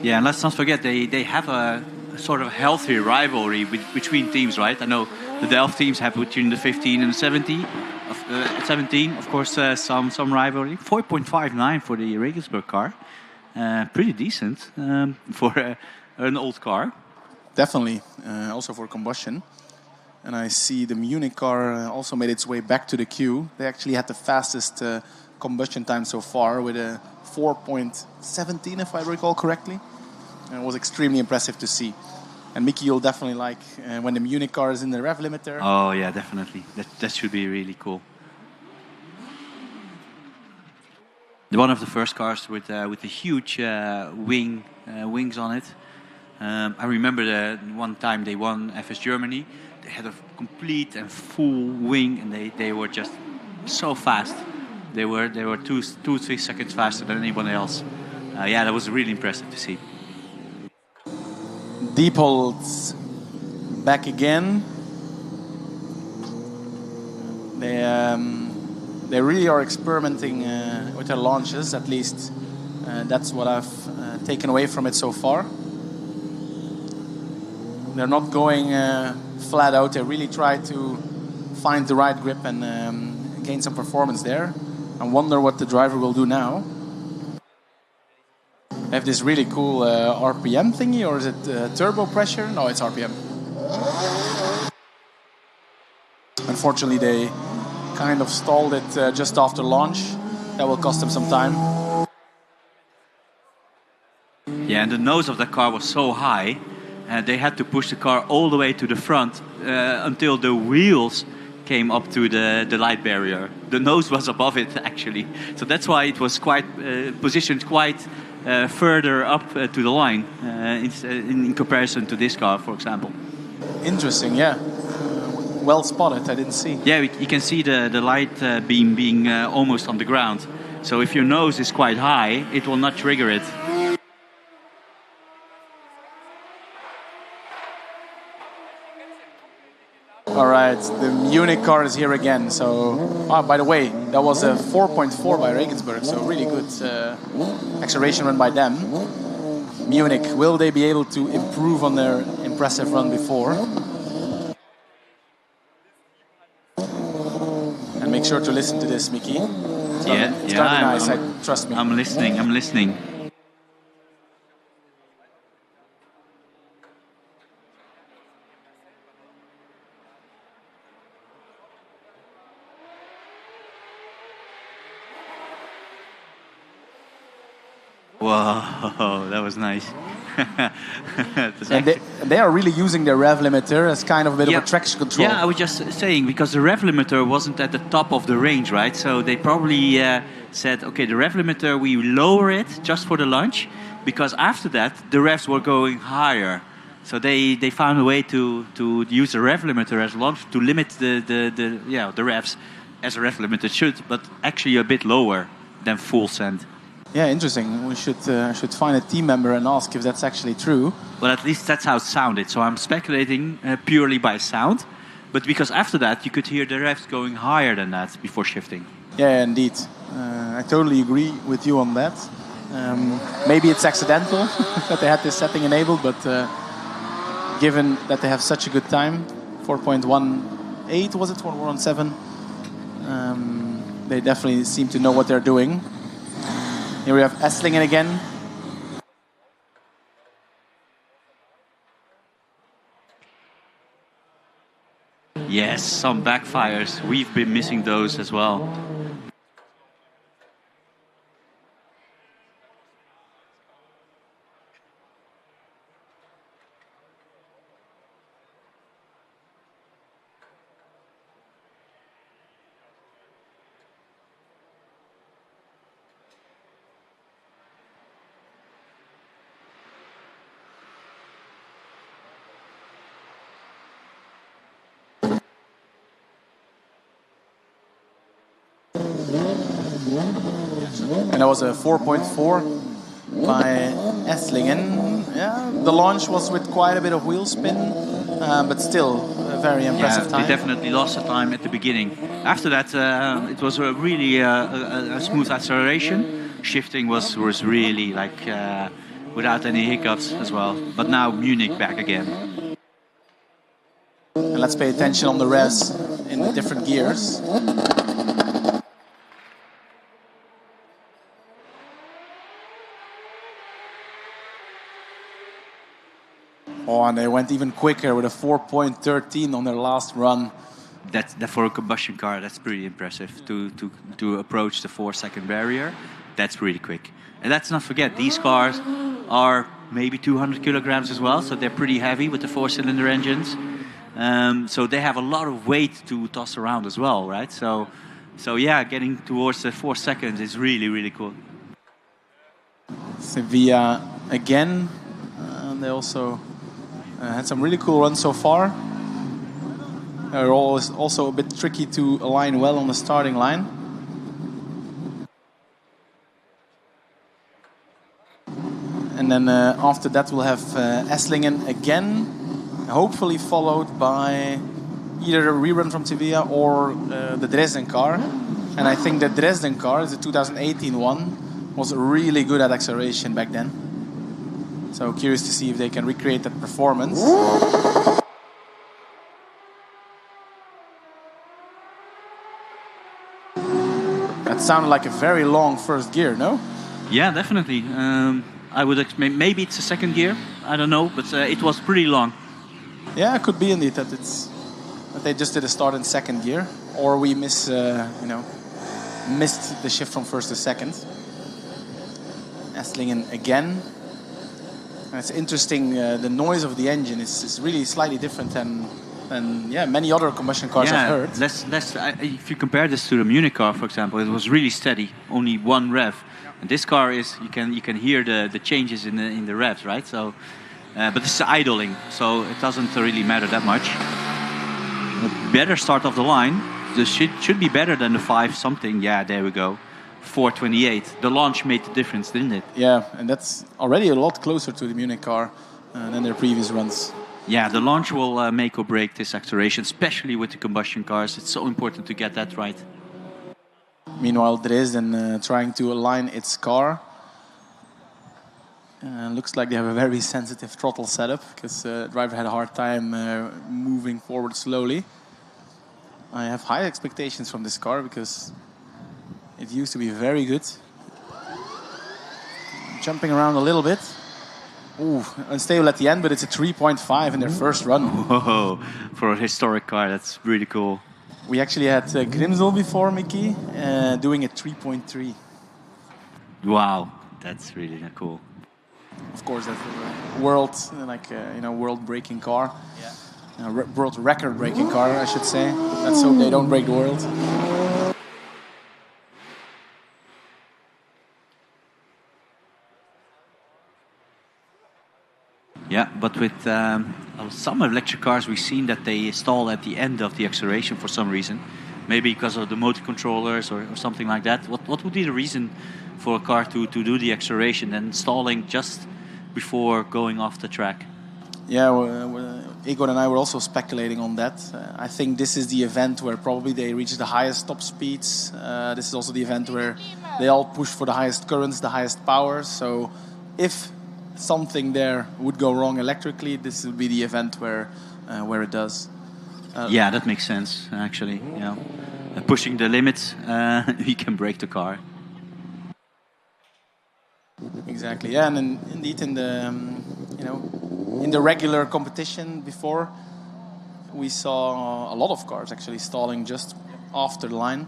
Yeah, and let's not forget they have a sort of healthy rivalry between teams, right? I know the Delft teams have between the 15 and the 17. Of course, some rivalry. 4.59 for the Regensburg car. Pretty decent for an old car. Definitely, also for combustion. And I see the Munich car also made its way back to the queue. They actually had the fastest combustion time so far with a 4.17, if I recall correctly. And it was extremely impressive to see. And Mickey, you'll definitely like when the Munich car is in the rev limiter. Oh yeah, definitely. That should be really cool. One of the first cars with the huge wings on it. I remember the one time they won FS Germany. They had a complete and full wing, and they were just so fast. They were 2-3 seconds faster than anyone else. Yeah, that was really impressive to see. Diepholz back again. They really are experimenting with their launches, at least that's what I've taken away from it so far. They're not going flat out. They really try to find the right grip and gain some performance there. I wonder what the driver will do now. They have this really cool RPM thingy, or is it turbo pressure? No, it's RPM. Unfortunately, they kind of stalled it just after launch. That will cost them some time. Yeah, and the nose of the car was so high, they had to push the car all the way to the front until the wheels came up to the light barrier. The nose was above it, actually. So that's why it was quite positioned quite further up to the line in comparison to this car, for example. Interesting, yeah. well spotted. I didn't see. Yeah, you can see the light beam being almost on the ground. So if your nose is quite high, it will not trigger it. All right, the Munich car is here again. So, by the way, that was a 4.4 by Regensburg. So really good acceleration run by them. Munich, will they be able to improve on their impressive run before? And make sure to listen to this, Mickey. It's gonna be nice, trust me. I'm listening. Whoa, that was nice. And they are really using their rev limiter as kind of a bit of a traction control. Yeah, I was just saying, because the rev limiter wasn't at the top of the range, right? So they probably said, okay, the rev limiter, we lower it just for the launch, because after that, the revs were going higher. So they found a way to use the rev limiter as launch to limit the revs as a rev limiter should, but actually a bit lower than full send. Yeah, interesting. We should find a team member and ask if that's actually true. Well, at least that's how it sounded. So I'm speculating purely by sound. But because after that, you could hear the revs going higher than that before shifting. Yeah, indeed. I totally agree with you on that. Maybe it's accidental that they had this setting enabled, but given that they have such a good time, 4.18 was it, 4.17, they definitely seem to know what they're doing. Here we have Esslingen again. Yes, some backfires. We've been missing those as well. And that was a 4.4 by Esslingen. Yeah, the launch was with quite a bit of wheel spin, but still a very impressive time. They definitely lost the time at the beginning. After that, it was really a smooth acceleration. Shifting was really like without any hiccups as well. But now Munich back again. And let's pay attention on the revs in the different gears. Oh, and they went even quicker with a 4.13 on their last run. That for a combustion car, that's pretty impressive. To approach the 4-second barrier, that's really quick. And let's not forget, these cars are maybe 200 kilograms as well, so they're pretty heavy with the 4-cylinder engines. So they have a lot of weight to toss around as well, right? So yeah, getting towards the 4 seconds is really, really cool. Sevilla again. They also had some really cool runs so far. They're also a bit tricky to align well on the starting line. And then after that we'll have Esslingen again, hopefully followed by either a rerun from Sevilla or the Dresden car. And I think the Dresden car, the 2018 one, was really good at acceleration back then. So curious to see if they can recreate that performance. That sounded like a very long first gear, no? Yeah, definitely. I would expect maybe it's a second gear. I don't know, but it was pretty long. Yeah, it could be indeed that they just did a start in second gear, or we missed the shift from first to second. Esslingen again. And it's interesting. The noise of the engine is really slightly different than many other combustion cars I've heard. If you compare this to the Munich car, for example, it was really steady, only one rev. And this car is you can hear the changes in the revs, right? So, but this is idling, so it doesn't really matter that much. a better start of the line. This should be better than the 5 something. Yeah, there we go. 4:28. The launch made the difference, didn't it? Yeah, and that's already a lot closer to the Munich car than their previous runs. Yeah, the launch will make or break this acceleration, especially with the combustion cars. It's so important to get that right. Meanwhile, Dresden trying to align its car. Looks like they have a very sensitive throttle setup because the driver had a hard time moving forward slowly. I have high expectations from this car because it used to be very good. Jumping around a little bit. Ooh, unstable at the end, but it's a 3.5 in their first run. Whoa, for a historic car, that's really cool. We actually had Grimsel before, Mickey, doing a 3.3. Wow, that's really cool. Of course, that's a world, world-breaking car. Yeah. World record-breaking car, I should say. Let's hope they don't break the world. Yeah, but with some electric cars, we've seen that they stall at the end of the acceleration for some reason. Maybe because of the motor controllers or something like that. What would be the reason for a car to do the acceleration and stalling just before going off the track? Yeah, Igor and I were also speculating on that. I think this is the event where probably they reach the highest top speeds. This is also the event where they all push for the highest currents, the highest powers. So if something there would go wrong electrically, this would be the event where it does. Yeah, that makes sense, actually. Yeah. Pushing the limits, you can break the car. Exactly. Yeah, and indeed in the in the regular competition before, we saw a lot of cars actually stalling just after the line.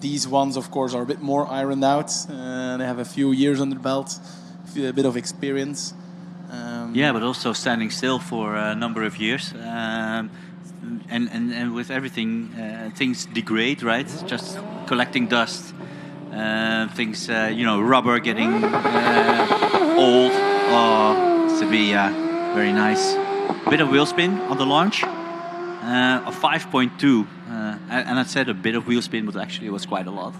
These ones, of course, are a bit more ironed out. They have a few years under the belt, a bit of experience. Yeah, but also standing still for a number of years. And with everything, things degrade, right? Just collecting dust. Things, rubber getting old. Oh, Sevilla, very nice. Bit of wheel spin on the launch. A 5.2. And I said a bit of wheel spin, but actually it was quite a lot.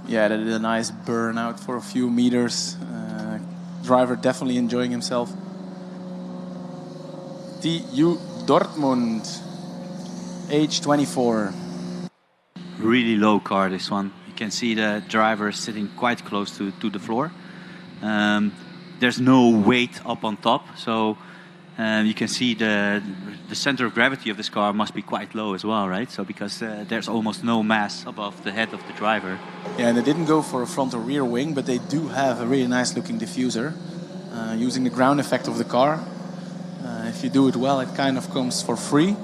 Yeah, they did a nice burnout for a few meters. Driver definitely enjoying himself. TU Dortmund, H24. Really low car, this one. You can see the driver sitting quite close to the floor. There's no weight up on top, so you can see the center of gravity of this car must be quite low as well, right? So because there's almost no mass above the head of the driver. Yeah, and they didn't go for a front or rear wing, but they do have a really nice looking diffuser. Using the ground effect of the car. If you do it well, it kind of comes for free.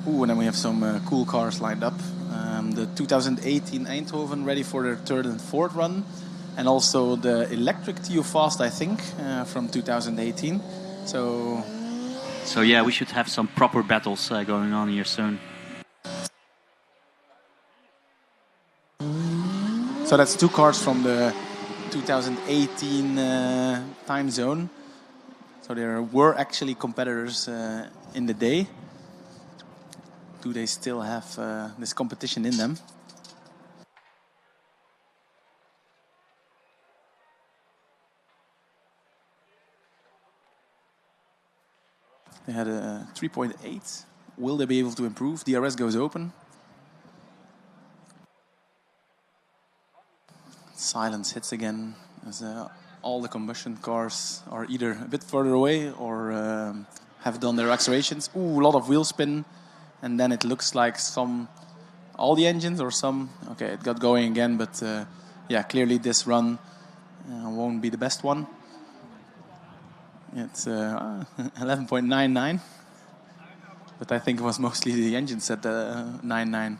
Ooh, and then we have some cool cars lined up. The 2018 Eindhoven ready for their third and fourth run. And also the electric TU Fast, I think, from 2018. So yeah, we should have some proper battles going on here soon. So that's two cars from the 2018 time zone. So there were actually competitors in the day. Do they still have this competition in them? They had a 3.8. Will they be able to improve? DRS goes open. Silence hits again as all the combustion cars are either a bit further away or have done their accelerations. Ooh, a lot of wheel spin. And then it looks like all the engines or some, okay, it got going again, but yeah, clearly this run won't be the best one. It's 11.99, but I think it was mostly the engine set 9.9.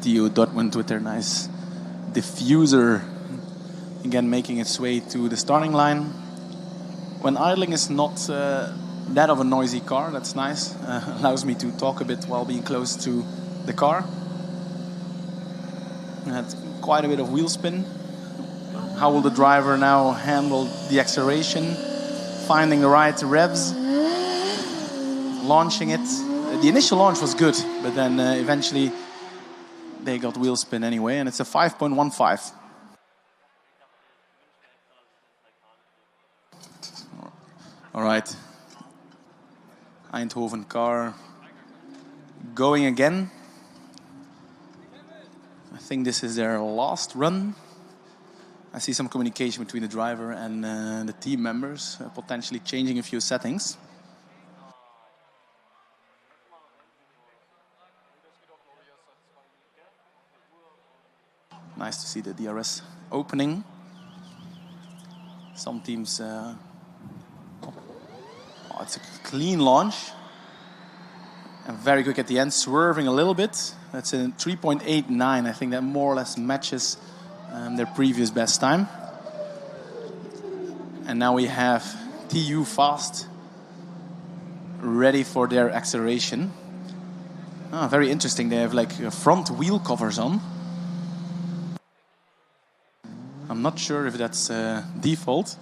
TU Dortmund with their nice diffuser. Again, making its way to the starting line. When idling is not that of a noisy car, that's nice. Allows me to talk a bit while being close to the car. Had quite a bit of wheel spin. How will the driver now handle the acceleration? Finding the right revs. Launching it. The initial launch was good, but then eventually they got wheel spin anyway, and it's a 5.15. All right. Eindhoven car going again. I think this is their last run. I see some communication between the driver and the team members, potentially changing a few settings. Nice to see the DRS opening. Some teams... it's a clean launch. And very quick at the end, swerving a little bit. That's a 3.89. I think that more or less matches their previous best time. And now we have TU fast, ready for their acceleration. Very interesting. They have like front wheel covers on. I'm not sure if that's default.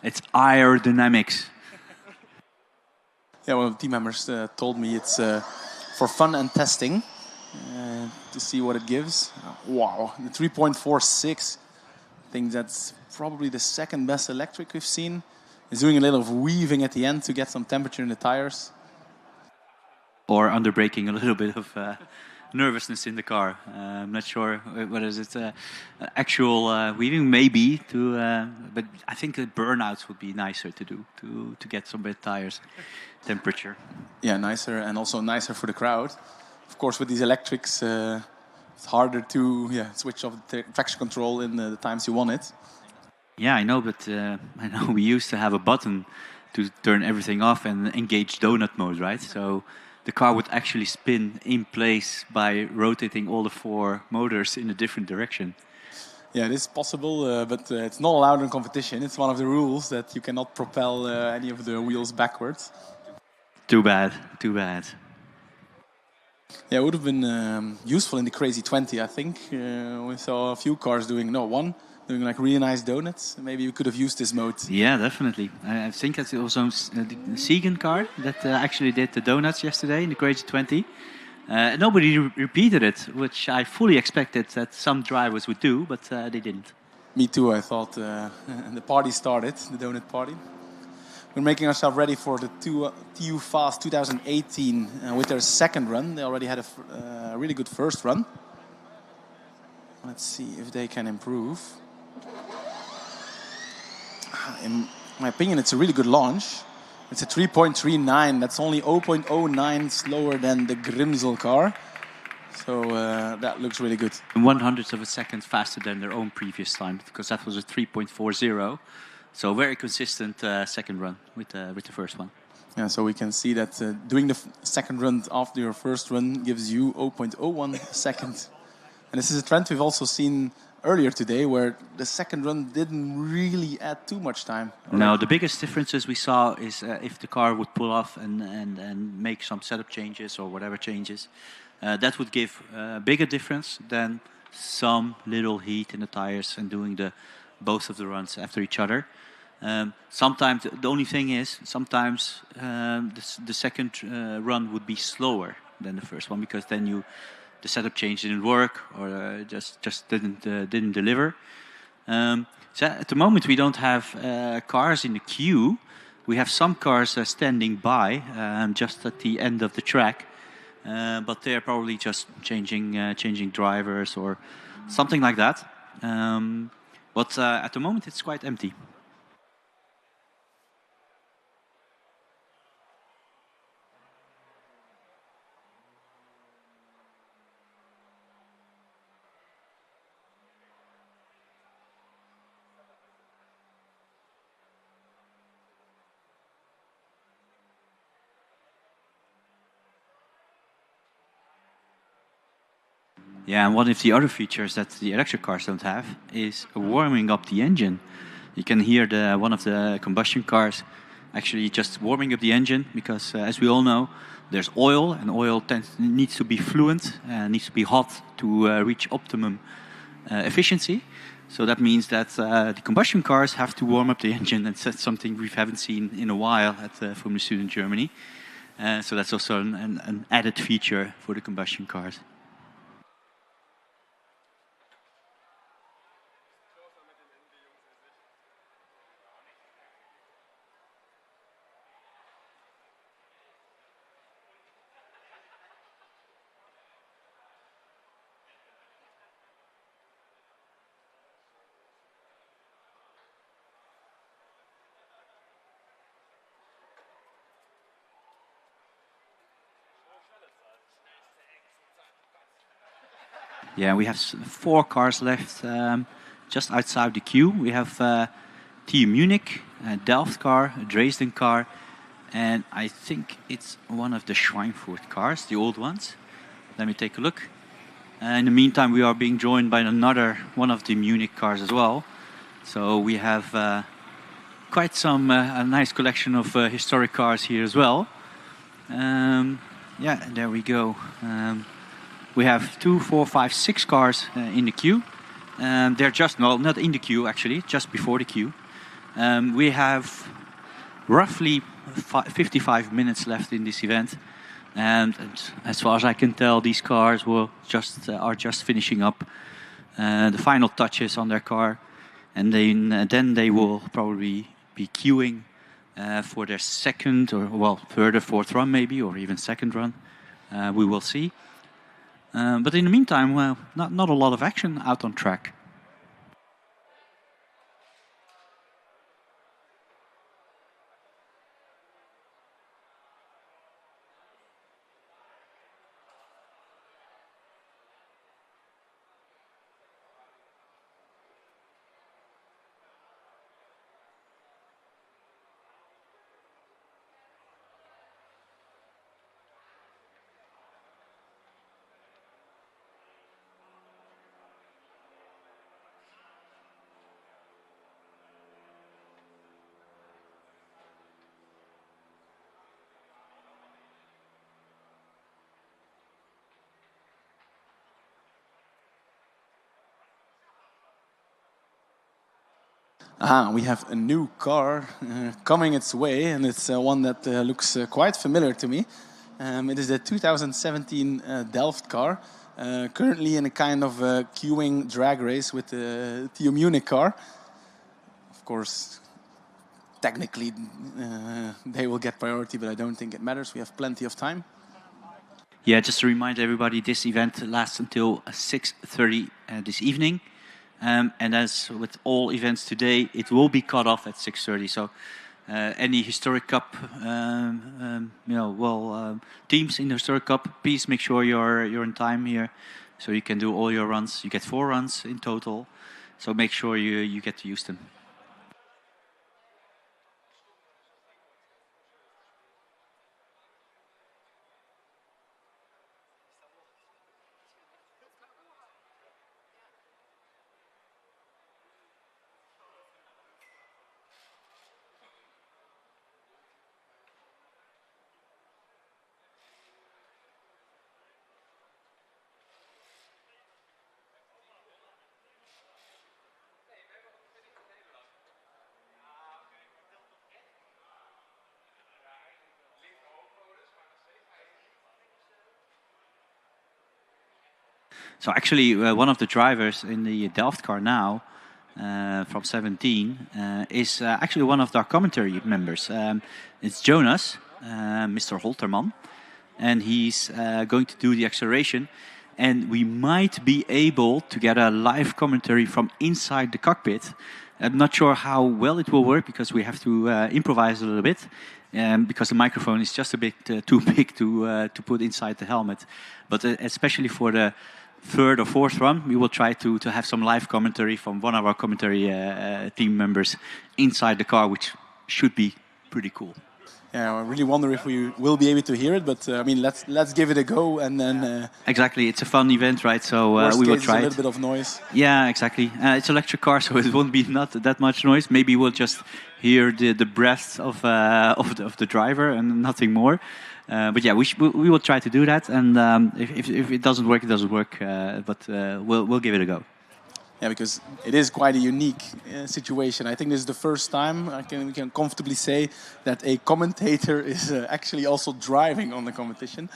It's aerodynamics. Yeah, one of the team members told me it's for fun and testing to see what it gives. Wow, the 3.46. I think that's probably the second best electric we've seen. It's doing a little of weaving at the end to get some temperature in the tires. Or underbraking a little bit of nervousness in the car. I'm not sure whether it's actual weaving, maybe, but I think the burnouts would be nicer to do, to get some bit tires temperature. Yeah, nicer, and also nicer for the crowd. Of course, with these electrics, it's harder to switch off the traction control in the times you want it. Yeah, I know, but I know we used to have a button to turn everything off and engage donut mode, right? So the car would actually spin in place by rotating all the four motors in a different direction. Yeah, it is possible, but it's not allowed in competition. It's one of the rules that you cannot propel any of the wheels backwards. Too bad, too bad. Yeah, it would have been useful in the Crazy 20, I think. We saw a few cars doing like really nice donuts. Maybe we could have used this mode. Yeah, definitely. I think that's also the Siegen car that actually did the donuts yesterday in the Crazy 20. Nobody repeated it, which I fully expected that some drivers would do, but they didn't. Me too, I thought. The party started, the donut party. We're making ourselves ready for the TU Fast 2018 with their second run. They already had a really good first run. Let's see if they can improve. In my opinion, it's a really good launch. It's a 3.39. That's only 0.09 slower than the Grimsel car. So that looks really good. 1/100th of a second faster than their own previous time, because that was a 3.40. So very consistent second run with the first one. Yeah, so we can see that doing the second run after your first run gives you 0.01 second. And this is a trend we've also seen earlier today, where the second run didn't really add too much time. No, the biggest differences we saw is if the car would pull off and make some setup changes or whatever changes. That would give a bigger difference than some little heat in the tires and doing both of the runs after each other. Sometimes the only thing is sometimes the second run would be slower than the first one, because then the setup change didn't work or just didn't deliver. So at the moment we don't have cars in the queue. We have some cars standing by just at the end of the track, but they're probably just changing drivers or something like that. But at the moment it's quite empty. Yeah, and one of the other features that the electric cars don't have is warming up the engine. You can hear one of the combustion cars actually just warming up the engine because, as we all know, there's oil, and oil needs to be fluent, needs to be hot to reach optimum efficiency. So that means that the combustion cars have to warm up the engine, and that's something we haven't seen in a while at Formula Student Germany. So that's also an added feature for the combustion cars. Yeah, we have 4 cars left just outside the queue. We have TU Munich, a Delft car, a Dresden car, and I think it's one of the Schweinfurt cars, the old ones. Let me take a look. In the meantime, we are being joined by another one of the Munich cars as well. So we have quite some a nice collection of historic cars here as well. Yeah, there we go. We have 2, 4, 5, 6 cars in the queue. They're just, well, not in the queue actually, just before the queue. We have roughly 55 minutes left in this event. And as far as I can tell, these cars will are just finishing up the final touches on their car. And then they will probably be queuing for their second or, well, third or fourth run maybe, or even second run. We will see. But in the meantime, well, not a lot of action out on track. We have a new car coming its way, and it's one that looks quite familiar to me. It is the 2017 Delft car, currently in a kind of queuing drag race with the TU Munich car. Of course, technically they will get priority, but I don't think it matters. We have plenty of time. Yeah, just to remind everybody, this event lasts until 6:30 this evening. And as with all events today, it will be cut off at 6:30. So any historic cup, teams in the historic cup, please make sure you're in time here, so you can do all your runs. You get 4 runs in total, so make sure you get to use them. So actually, one of the drivers in the Delft car now, from 17, is actually one of our commentary members. It's Jonas, Mr. Holterman, and he's going to do the acceleration. And we might be able to get a live commentary from inside the cockpit. I'm not sure how well it will work because we have to improvise a little bit. Because the microphone is just a bit too big to put inside the helmet. But especially for the third or fourth run, we will try to have some live commentary from one of our commentary team members inside the car, which should be pretty cool. Yeah, I really wonder if we will be able to hear it, but I mean, let's give it a go, and then. Exactly, it's a fun event, right? So we will try a little bit of noise. Yeah, exactly. It's electric car, so it won't be not that much noise. Maybe we'll just hear the breath of the driver and nothing more. But yeah, we will try to do that, and if it doesn't work, it doesn't work. But we'll give it a go. Yeah, because it is quite a unique situation. I think this is the first time we can comfortably say that a commentator is actually also driving on the competition.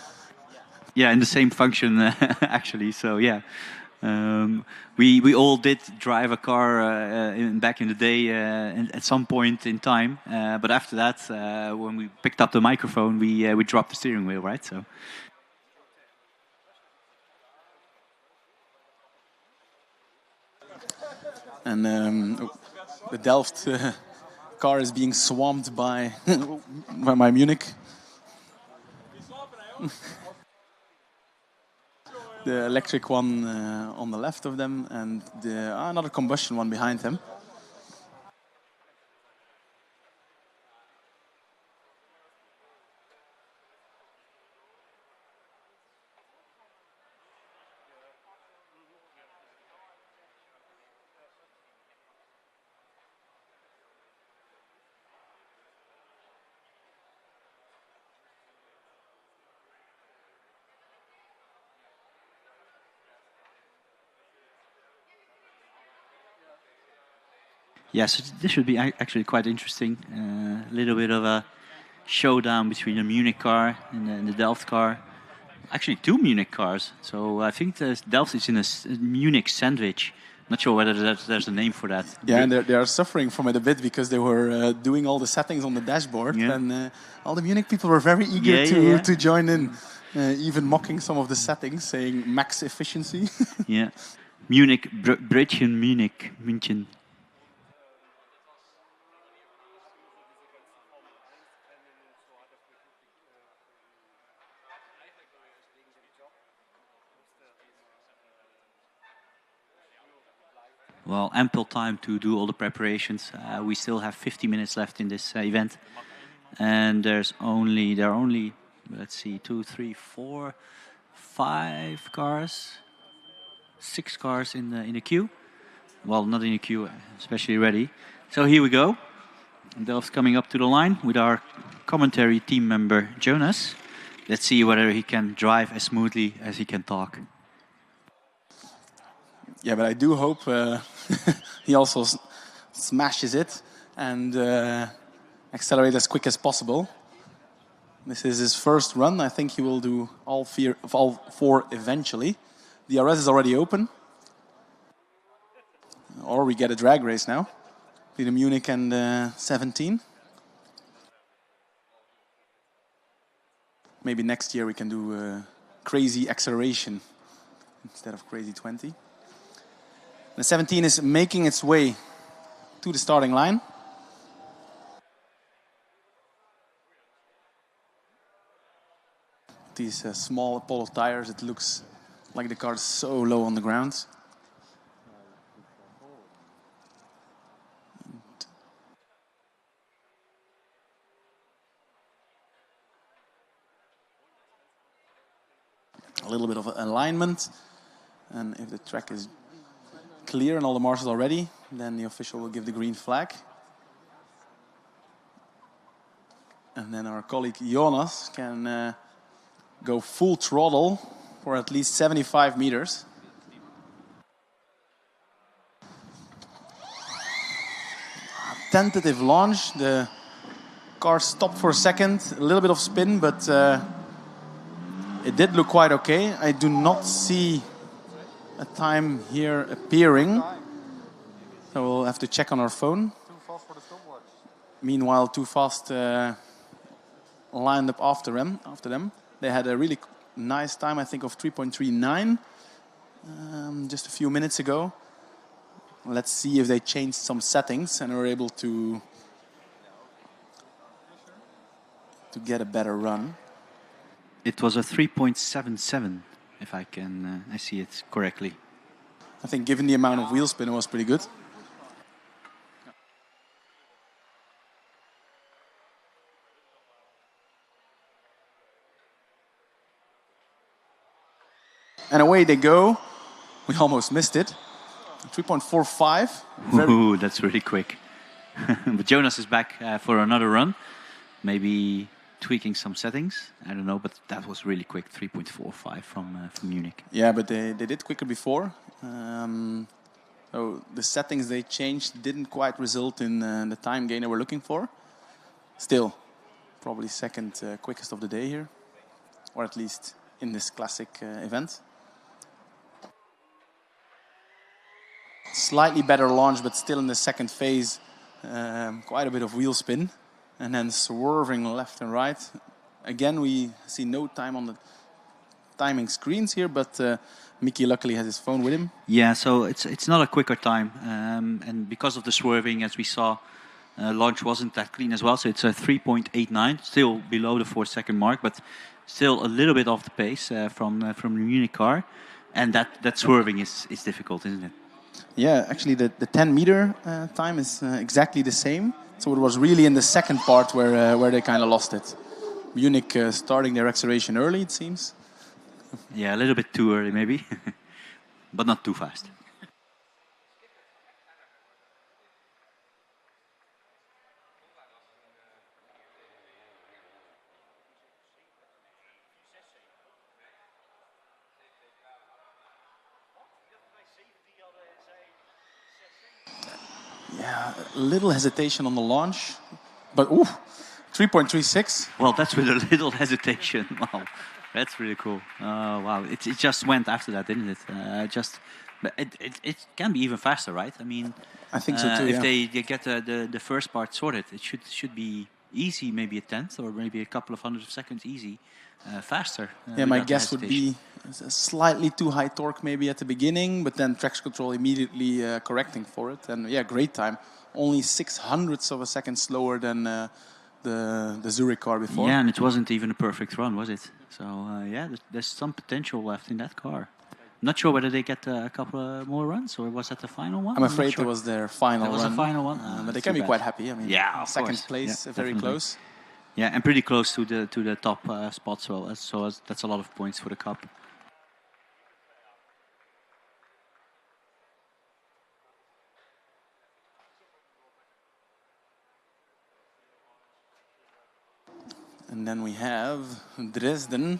Yeah, in the same function, actually. So yeah, we all did drive a car back in the day at some point in time. But after that, when we picked up the microphone, we dropped the steering wheel, right? So. And the Delft car is being swamped by by Munich. The electric one on the left of them, and another combustion one behind them. Yes, this should be actually quite interesting. A little bit of a showdown between the Munich car and the Delft car. Actually, two Munich cars. So I think the Delft is in a Munich sandwich. Not sure whether there's a name for that. Yeah, and they are suffering from it a bit because they were doing all the settings on the dashboard. Yeah. And all the Munich people were very eager to join in. Even mocking some of the settings, saying max efficiency. Yeah. Munich, Brötchen Munich, München. Well, ample time to do all the preparations. We still have 50 minutes left in this event, and there are only, let's see, 2, 3, 4, 5 cars, 6 cars in the queue. Well, not in the queue, especially ready. So here we go. Delft's coming up to the line with our commentary team member Jonas. Let's see whether he can drive as smoothly as he can talk. Yeah, but I do hope he also smashes it and accelerate as quick as possible. This is his first run. I think he will do all 4 eventually. The DRS is already open. Or we get a drag race now. Between Munich and 17. Maybe next year we can do crazy acceleration instead of crazy 20. The 17 is making its way to the starting line. These small Apollo tires, it looks like the car is so low on the ground. A little bit of alignment, and if the track is clear and all the marshals are ready, then the official will give the green flag. And then our colleague Jonas can go full throttle for at least 75 meters. Tentative launch. The car stopped for a second, a little bit of spin, but it did look quite okay. I do not see a time here appearing, so we'll have to check on our phone. Too fast for the stopwatch. Meanwhile, Too Fast lined up after them. They had a really nice time, I think, of 3.39 just a few minutes ago. Let's see if they changed some settings and are able to get a better run. It was a 3.77. If I can, I see it correctly. I think given the amount of wheel spin, it was pretty good. And away they go. We almost missed it. 3.45. Ooh, that's really quick. But Jonas is back for another run. Maybe tweaking some settings. I don't know, but that was really quick. 3.45 from Munich. Yeah, but they did quicker before. So the settings they changed didn't quite result in the time gain they were looking for. Still, probably second quickest of the day here. Or at least in this classic event. Slightly better launch, but still in the second phase. Quite a bit of wheel spin. And then swerving left and right. Again, we see no time on the timing screens here, but Mickey luckily has his phone with him. Yeah, so it's not a quicker time. And because of the swerving, as we saw, launch wasn't that clean as well. So it's a 3.89, still below the 4-second mark, but still a little bit off the pace from the Munich car. And that swerving is difficult, isn't it? Yeah, actually the 10-meter time is exactly the same. So it was really in the second part where they kind of lost it. Munich starting their acceleration early, it seems. Yeah, a little bit too early maybe, but not too fast. Yeah, a little hesitation on the launch, but ooh, 3.36. Well, that's with a little hesitation. Wow, that's really cool. Wow, it just went after that, didn't it? But it can be even faster, right? I mean, I think so too. If yeah. they get the first part sorted, it should be easy, maybe a tenth or maybe a couple of hundred of seconds easy, faster. Yeah, my guess would be a slightly too high torque maybe at the beginning, but then traction control immediately correcting for it. And yeah, great time. Only 600ths of a second slower than the Zurich car before. Yeah, and it wasn't even a perfect run, was it? So yeah, there's some potential left in that car. Not sure whether they get a couple more runs, or was that the final one? I'm afraid it was their final run. It was the final one? But they can be quite happy. I mean, yeah, second place, yeah, very definitely close. Yeah, and pretty close to the top spots. So that's a lot of points for the cup. And then we have Dresden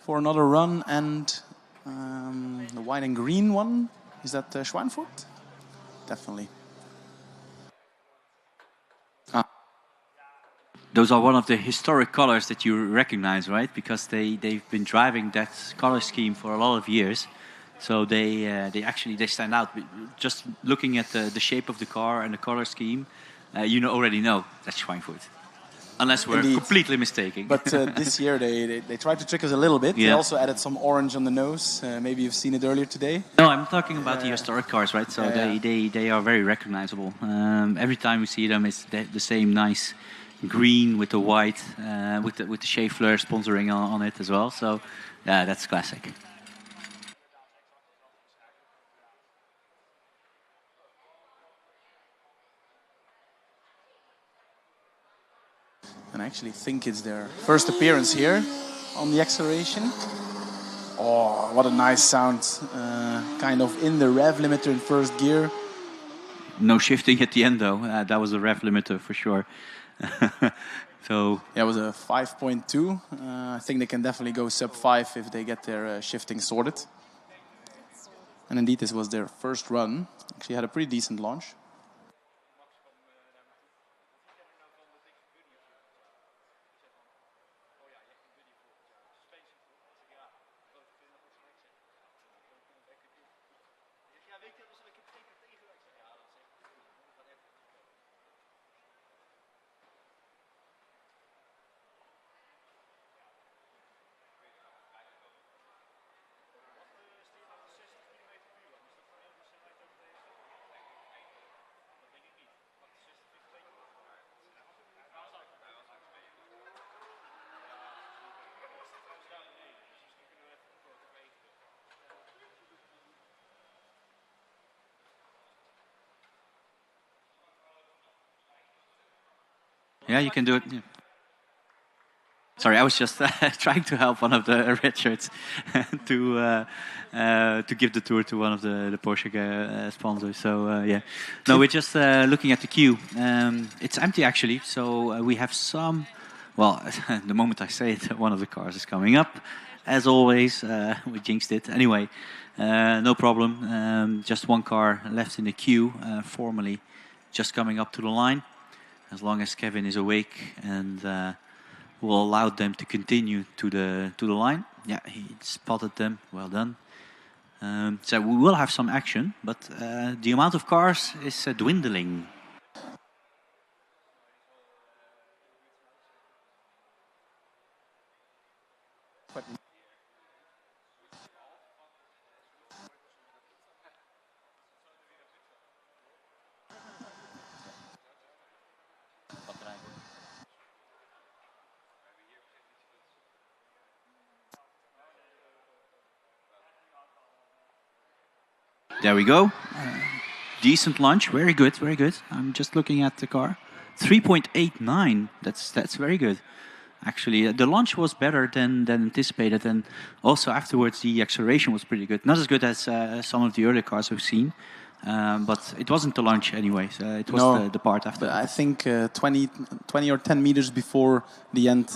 for another run, and the white and green one. Is that Schweinfurt? Definitely. Those are one of the historic colors that you recognize, right? Because they've been driving that color scheme for a lot of years. So they stand out. Just looking at the shape of the car and the color scheme, you already know that's Schweinfurt. Unless we're completely mistaken. But this year they tried to trick us a little bit. Yeah. They also added some orange on the nose. Maybe you've seen it earlier today. No, I'm talking about the historic cars, right? So they are very recognizable. Every time we see them, it's the same nice green with the white, with the Shea Fleur sponsoring on it as well. So yeah, that's classic. And I actually think it's their first appearance here on the acceleration. Oh, what a nice sound. Kind of in the rev limiter in first gear. No shifting at the end though. That was a rev limiter for sure. So yeah, it was a 5.2. I think they can definitely go sub 5 if they get their shifting sorted. And indeed, this was their first run. Actually had a pretty decent launch. yeah, you can do it. Yeah. Sorry, I was just trying to help one of the red shirts to give the tour to one of the Porsche sponsors. So yeah, no, we're just looking at the queue. It's empty actually, so we have some. Well, the moment I say it, one of the cars is coming up. As always, we jinxed it. Anyway, no problem. Just one car left in the queue, formally just coming up to the line. As long as Kevin is awake and will allow them to continue to the line. Yeah, he spotted them. Well done. So we will have some action, but the amount of cars is dwindling. There we go. Decent launch. Very good, very good. I'm just looking at the car. 3.89. That's very good. Actually, the launch was better than anticipated, and also afterwards the acceleration was pretty good. Not as good as some of the earlier cars we've seen, but it wasn't the launch anyway. So it was the part after. But I think 20 or 10 meters before the end,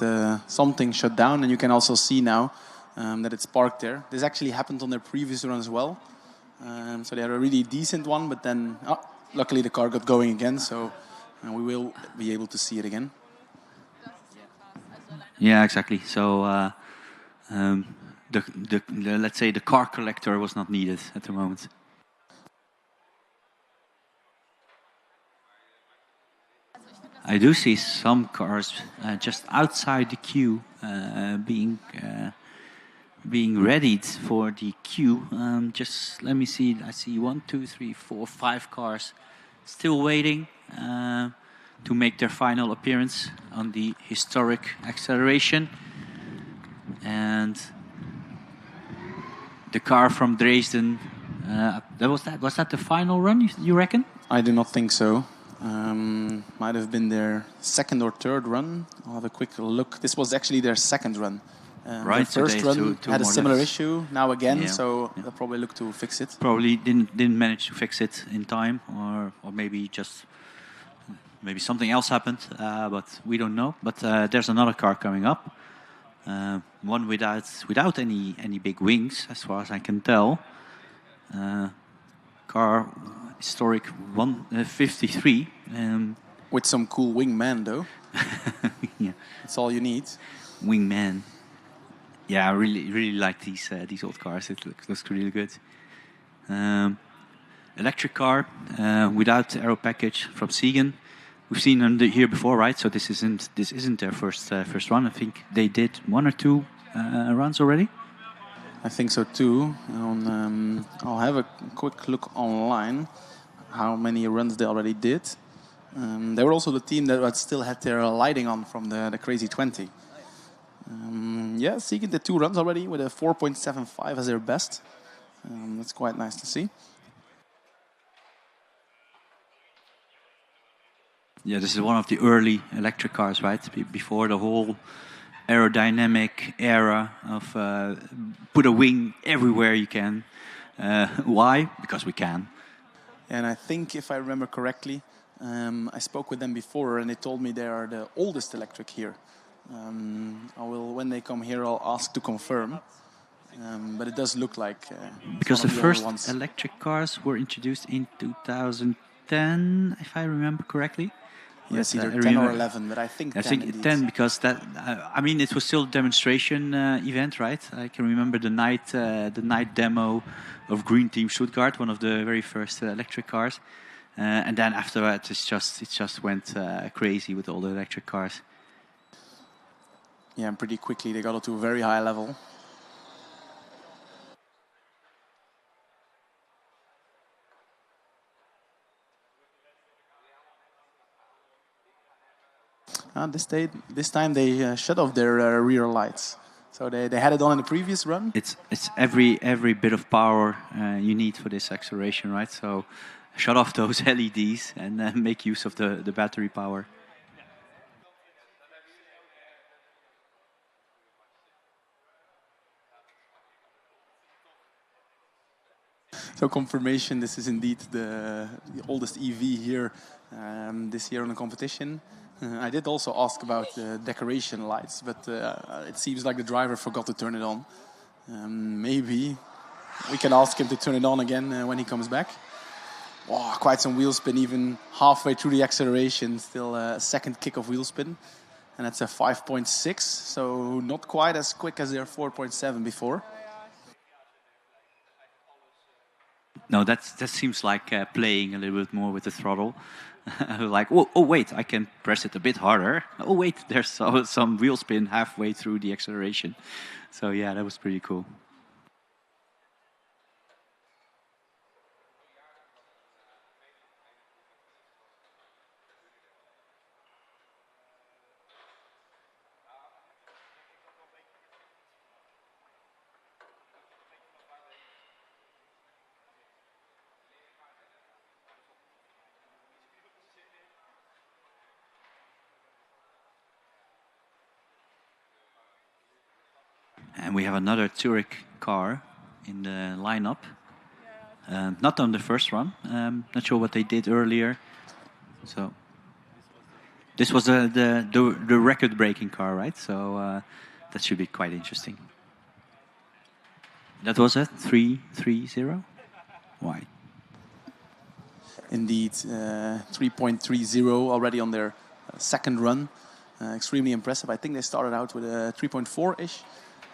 something shut down, and you can also see now that it's parked there. This actually happened on their previous run as well. So they had a really decent one, but then luckily the car got going again, so we will be able to see it again. Yeah, exactly. So let's say the car collector was not needed at the moment. I do see some cars just outside the queue being readied for the queue. Just let me see. I see 1, 2, 3, 4, 5 cars still waiting to make their final appearance on the historic acceleration. And the car from Dresden, was that the final run, you reckon? I do not think so. Might have been their second or third run. I'll have a quick look. This was actually their second run. Right, the first run two had a similar less. issue now again, Yeah. so they'll probably look to fix it. Probably didn't manage to fix it in time, or maybe something else happened, but we don't know. But there's another car coming up, one without any big wings, as far as I can tell. Car historic 153. With some cool wingman though. Yeah, that's all you need. Wingman. Yeah, I really like these old cars. It looks really good. Electric car without aero package from Siegen. We've seen them here before, right? So this isn't their first run. I think they did 1 or 2 runs already. I think so too. I'll have a quick look online how many runs they already did. They were also the team that still had their lighting on from the Crazy 20. Yeah, Siegen did 2 runs already with a 4.75 as their best. That's quite nice to see. Yeah, this is one of the early electric cars, right? Before the whole aerodynamic era of put a wing everywhere you can. Why? Because we can. And I think, if I remember correctly, I spoke with them before and they told me they are the oldest electric here. When they come here, I'll ask to confirm. But it does look like because the first electric cars were introduced in 2010, if I remember correctly. Yes, either 10 or 11, but I think 10. I think 10 because that. I mean, it was still a demonstration event, right? I can remember the night demo of Green Team Stuttgart, one of the very first electric cars, and then after that, it just went crazy with all the electric cars. Yeah, and pretty quickly they got to a very high level. This time they shut off their rear lights. So they had it on in the previous run. It's every bit of power you need for this acceleration, right? So shut off those LEDs and make use of the battery power. So confirmation, this is indeed the oldest EV here this year in the competition. I did also ask about the decoration lights, but it seems like the driver forgot to turn it on. Maybe we can ask him to turn it on again when he comes back. Wow, quite some wheel spin, even halfway through the acceleration, still a second kick of wheel spin. And that's a 5.6, so not quite as quick as their 4.7 before. No, that seems like playing a little bit more with the throttle. Like, oh, wait, I can press it a bit harder. Oh, wait, there's some wheel spin halfway through the acceleration. So yeah, that was pretty cool. And we have another Zurich car in the lineup. Not on the first run. Not sure what they did earlier. So this was the record-breaking car, right? So that should be quite interesting. That was a 3.30. Why? Indeed, 3.30 already on their second run. Extremely impressive. I think they started out with a 3.4-ish.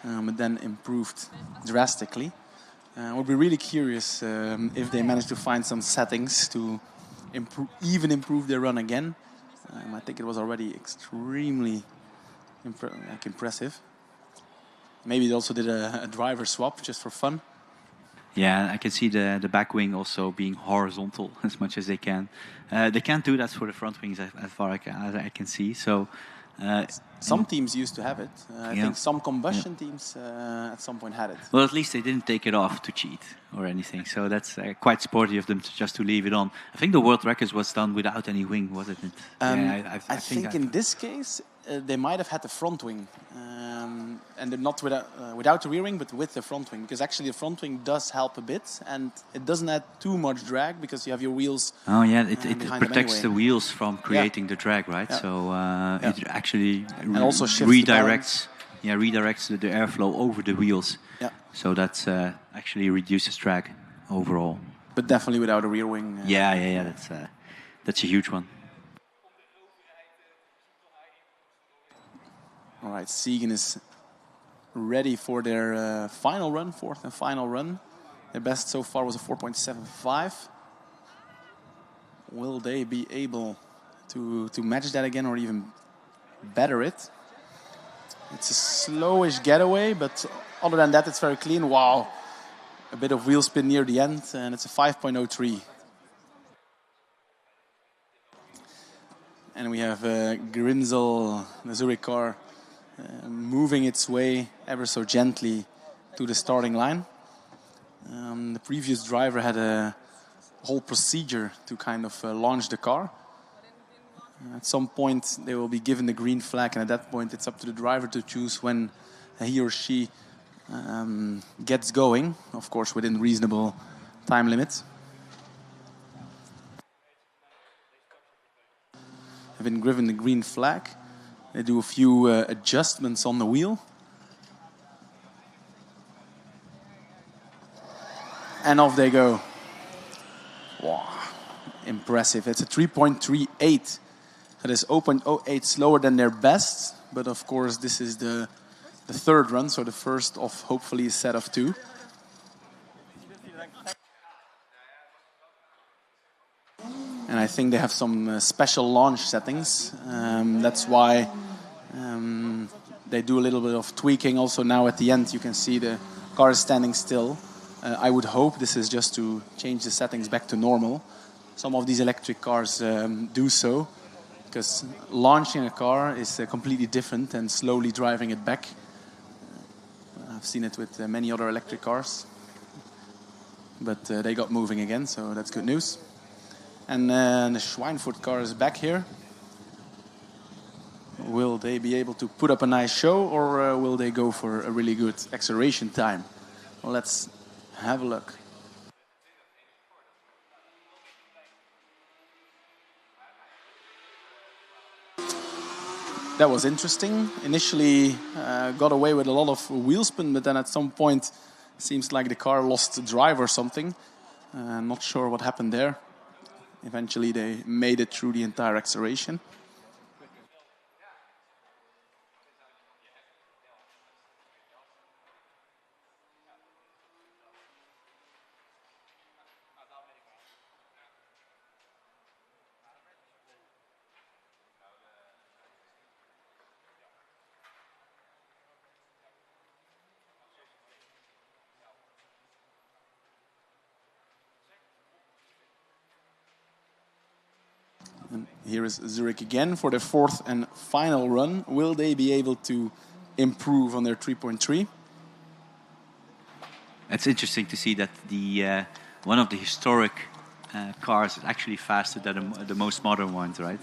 But then improved drastically. Would be really curious if they manage to find some settings to improve their run again. I think it was already extremely impressive. Maybe they also did a driver swap just for fun. Yeah, I can see the back wing also being horizontal as much as they can. They can't do that for the front wings as far as I can see. So. Some teams used to have it. I think some combustion teams at some point had it. Well, at least they didn't take it off to cheat or anything. So that's quite sporty of them to leave it on. I think the world record was done without any wing, wasn't it? I think in this case, they might have had the front wing. And they're not without the rear wing, but with the front wing. Because actually the front wing does help a bit. And it doesn't add too much drag because you have your wheels. Oh, yeah. It protects the wheels from creating the drag, right? Yeah. So it actually also redirects the airflow over the wheels. Yeah. So that's actually reduces drag overall. But definitely without a rear wing. Yeah. That's a huge one. All right, Siegen is ready for their final run, fourth and final run. Their best so far was a 4.75. Will they be able to match that again or even better it? It's a slowish getaway, but other than that, it's very clean. Wow, a bit of wheel spin near the end, and it's a 5.03. And we have Grinzel, the Zurich car, moving its way ever so gently to the starting line. The previous driver had a whole procedure to kind of launch the car. At some point they will be given the green flag, and at that point it's up to the driver to choose when he or she gets going, of course within reasonable time limits. Having given the green flag, they do a few adjustments on the wheel. And off they go. Wow, impressive. It's a 3.38. That is 0.08 slower than their best. But of course, this is the third run, so the first of hopefully a set of two. And I think they have some special launch settings. That's why they do a little bit of tweaking. Also now at the end you can see the car is standing still. I would hope this is just to change the settings back to normal. Some of these electric cars do so, because launching a car is completely different than slowly driving it back. I've seen it with many other electric cars. But they got moving again, so that's good news. And the Schweinfurt car is back here. Will they be able to put up a nice show, or will they go for a really good acceleration time? Well, let's have a look. that was interesting. Initially got away with a lot of wheel spin, but then at some point seems like the car lost drive or something. Not sure what happened there. Eventually they made it through the entire acceleration. And here is Zurich again for their fourth and final run. Will they be able to improve on their 3.3? It's interesting to see that the one of the historic cars is actually faster than the most modern ones, right?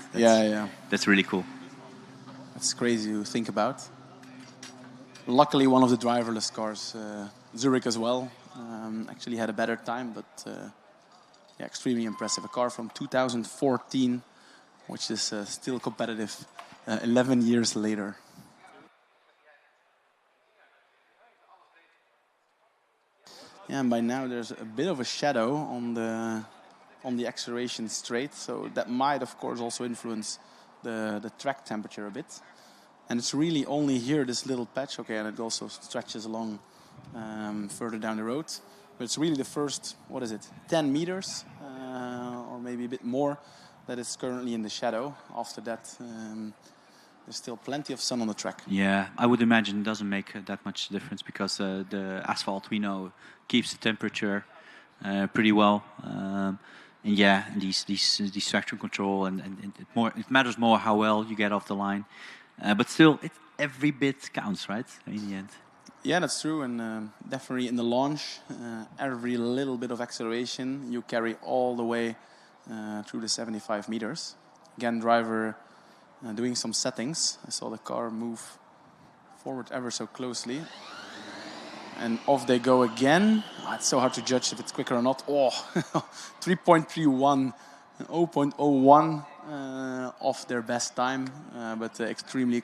That's really cool. That's crazy to think about. Luckily, one of the driverless cars, Zurich as well, actually had a better time, but yeah, extremely impressive. A car from 2014, which is still competitive 11 years later. Yeah, and by now there's a bit of a shadow on the acceleration straight, so that might, of course, also influence the track temperature a bit. And it's really only here, this little patch, okay, and it also stretches along further down the road. But it's really the first, 10 meters, or maybe a bit more, that is currently in the shadow. After that, there's still plenty of sun on the track. Yeah, I would imagine it doesn't make that much difference because the asphalt, we know, keeps the temperature pretty well. And yeah, these traction control, and it matters more how well you get off the line. But still, every bit counts, right, in the end? Yeah, that's true, and definitely in the launch, every little bit of acceleration you carry all the way through the 75 meters. Again, driver doing some settings. I saw the car move forward ever so closely. And off they go again. It's so hard to judge if it's quicker or not. Oh, 3.31, 0.01 off their best time, but extremely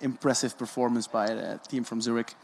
impressive performance by the team from Zurich.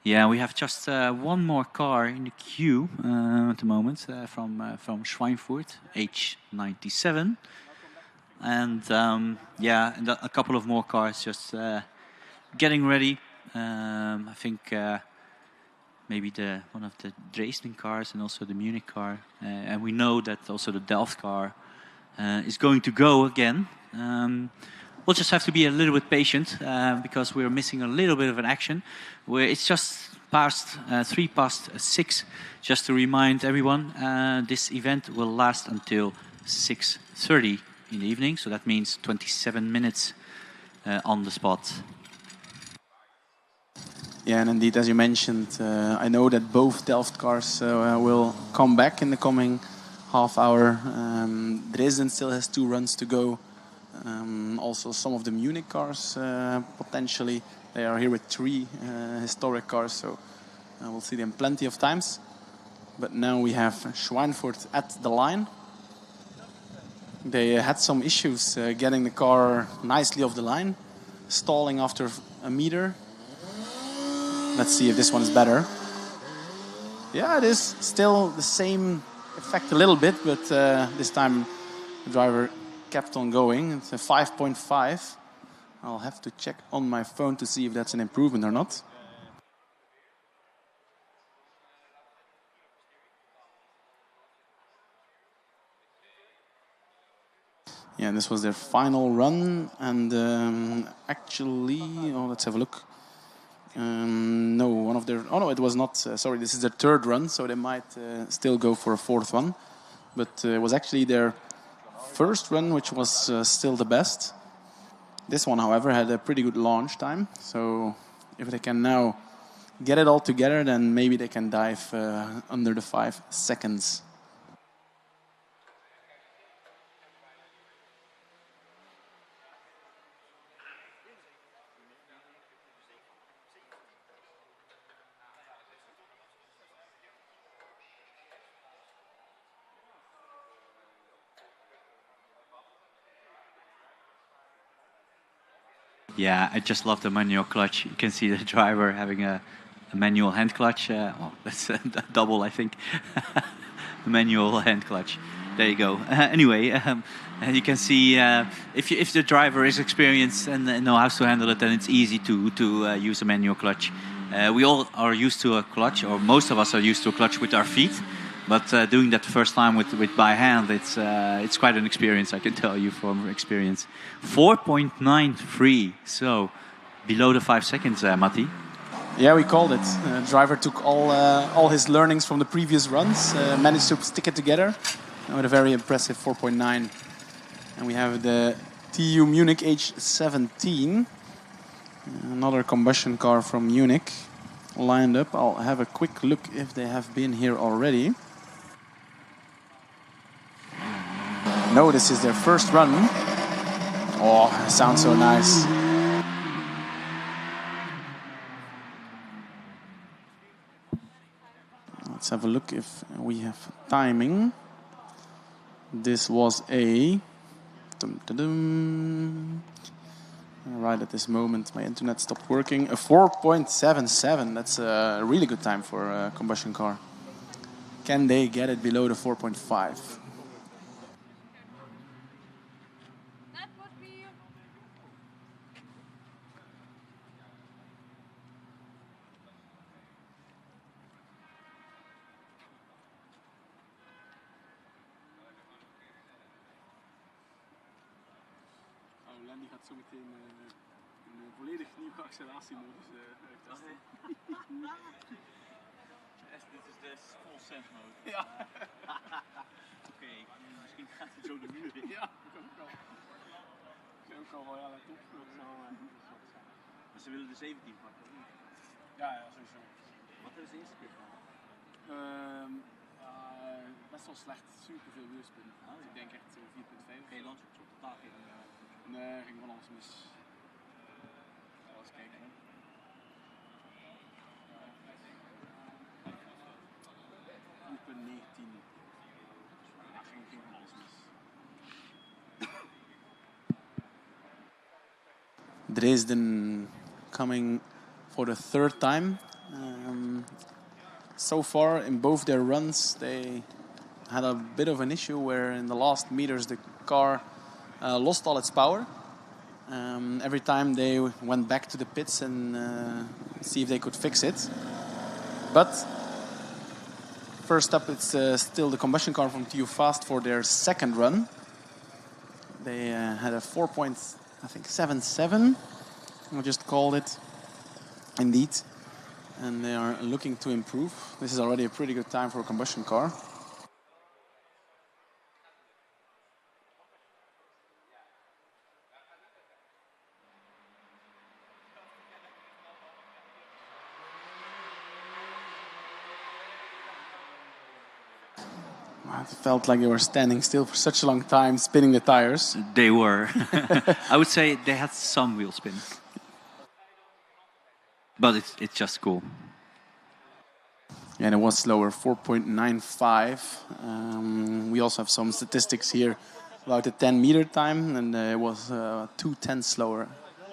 Yeah, we have just one more car in the queue at the moment from Schweinfurt, H97. And yeah, and a couple of more cars just getting ready. I think maybe one of the Dresden cars and also the Munich car. And we know that also the Delft car is going to go again. We'll just have to be a little bit patient because we're missing a little bit of an action. It's just past 6. Just to remind everyone, this event will last until 6:30 in the evening. So that means 27 minutes on the spot. Yeah, and indeed, as you mentioned, I know that both Delft cars will come back in the coming half hour. Dresden still has 2 runs to go. Also, some of the Munich cars, potentially, they are here with 3 historic cars, so we'll see them plenty of times. But now we have Schweinfurt at the line. They had some issues getting the car nicely off the line, stalling after a meter. Let's see if this one is better. Yeah, it is still the same effect a little bit, but this time the driver kept on going. It's a 5.5. I'll have to check on my phone to see if that's an improvement or not. Yeah, this was their final run, and actually, oh, let's have a look. No, one of their. Oh no, it was not. Sorry, this is their third run, so they might still go for a fourth one. But it was actually their first run, which was still the best. This one, however, had a pretty good launch time. So if they can now get it all together, then maybe they can dive under the 5 seconds. Yeah, I just love the manual clutch. You can see the driver having a manual hand clutch. Well, that's a double, I think. Manual hand clutch. There you go. Anyway, you can see if the driver is experienced and know how to handle it, then it's easy to use a manual clutch. We all are used to a clutch, or most of us are used to a clutch with our feet. But doing that the first time with by hand, it's quite an experience, I can tell you from experience. 4.93, so below the 5 seconds, Matti. Yeah, we called it. Driver took all his learnings from the previous runs, managed to stick it together with a very impressive 4.9. And we have the TU Munich H17, another combustion car from Munich, lined up. I'll have a quick look if they have been here already. No, this is their first run. Oh, sounds so nice. Let's have a look if we have timing. This was a... Right at this moment, my internet stopped working. A 4.77. That's a really good time for a combustion car. Can they get it below the 4.5? Die gaat zo meteen een volledig nieuwe acceleratiemodus testen. Dit is de full sense mode. Ja. Oké, misschien gaat hij zo de muur in. Ja, dat ook al. Dat ook al wel, ja, dat top. Maar ze willen de 17 pakken. Ja, ja, sowieso. Wat hebben ze eerste keer gedaan? Best wel slecht, super veel wielspin. Ik denk echt 4.5. Geen landje op totaal geen... Nee, ging van alles mis. Eens kijken. 4.19. Ja, ging van alles mis. Dresden coming for the third time. So far in both their runs they had a bit of an issue where in the last meters the car lost all its power. Every time they went back to the pits and see if they could fix it. But first up it's still the combustion car from TU Fast for their second run. They had a 4.77. I just called it indeed. And they are looking to improve. This is already a pretty good time for a combustion car. It felt like they were standing still for such a long time, spinning the tires. They were. I would say they had some wheel spin. But it's just cool. Yeah, and it was slower, 4.95. We also have some statistics here about the 10-meter time, and it was 2/10 slower.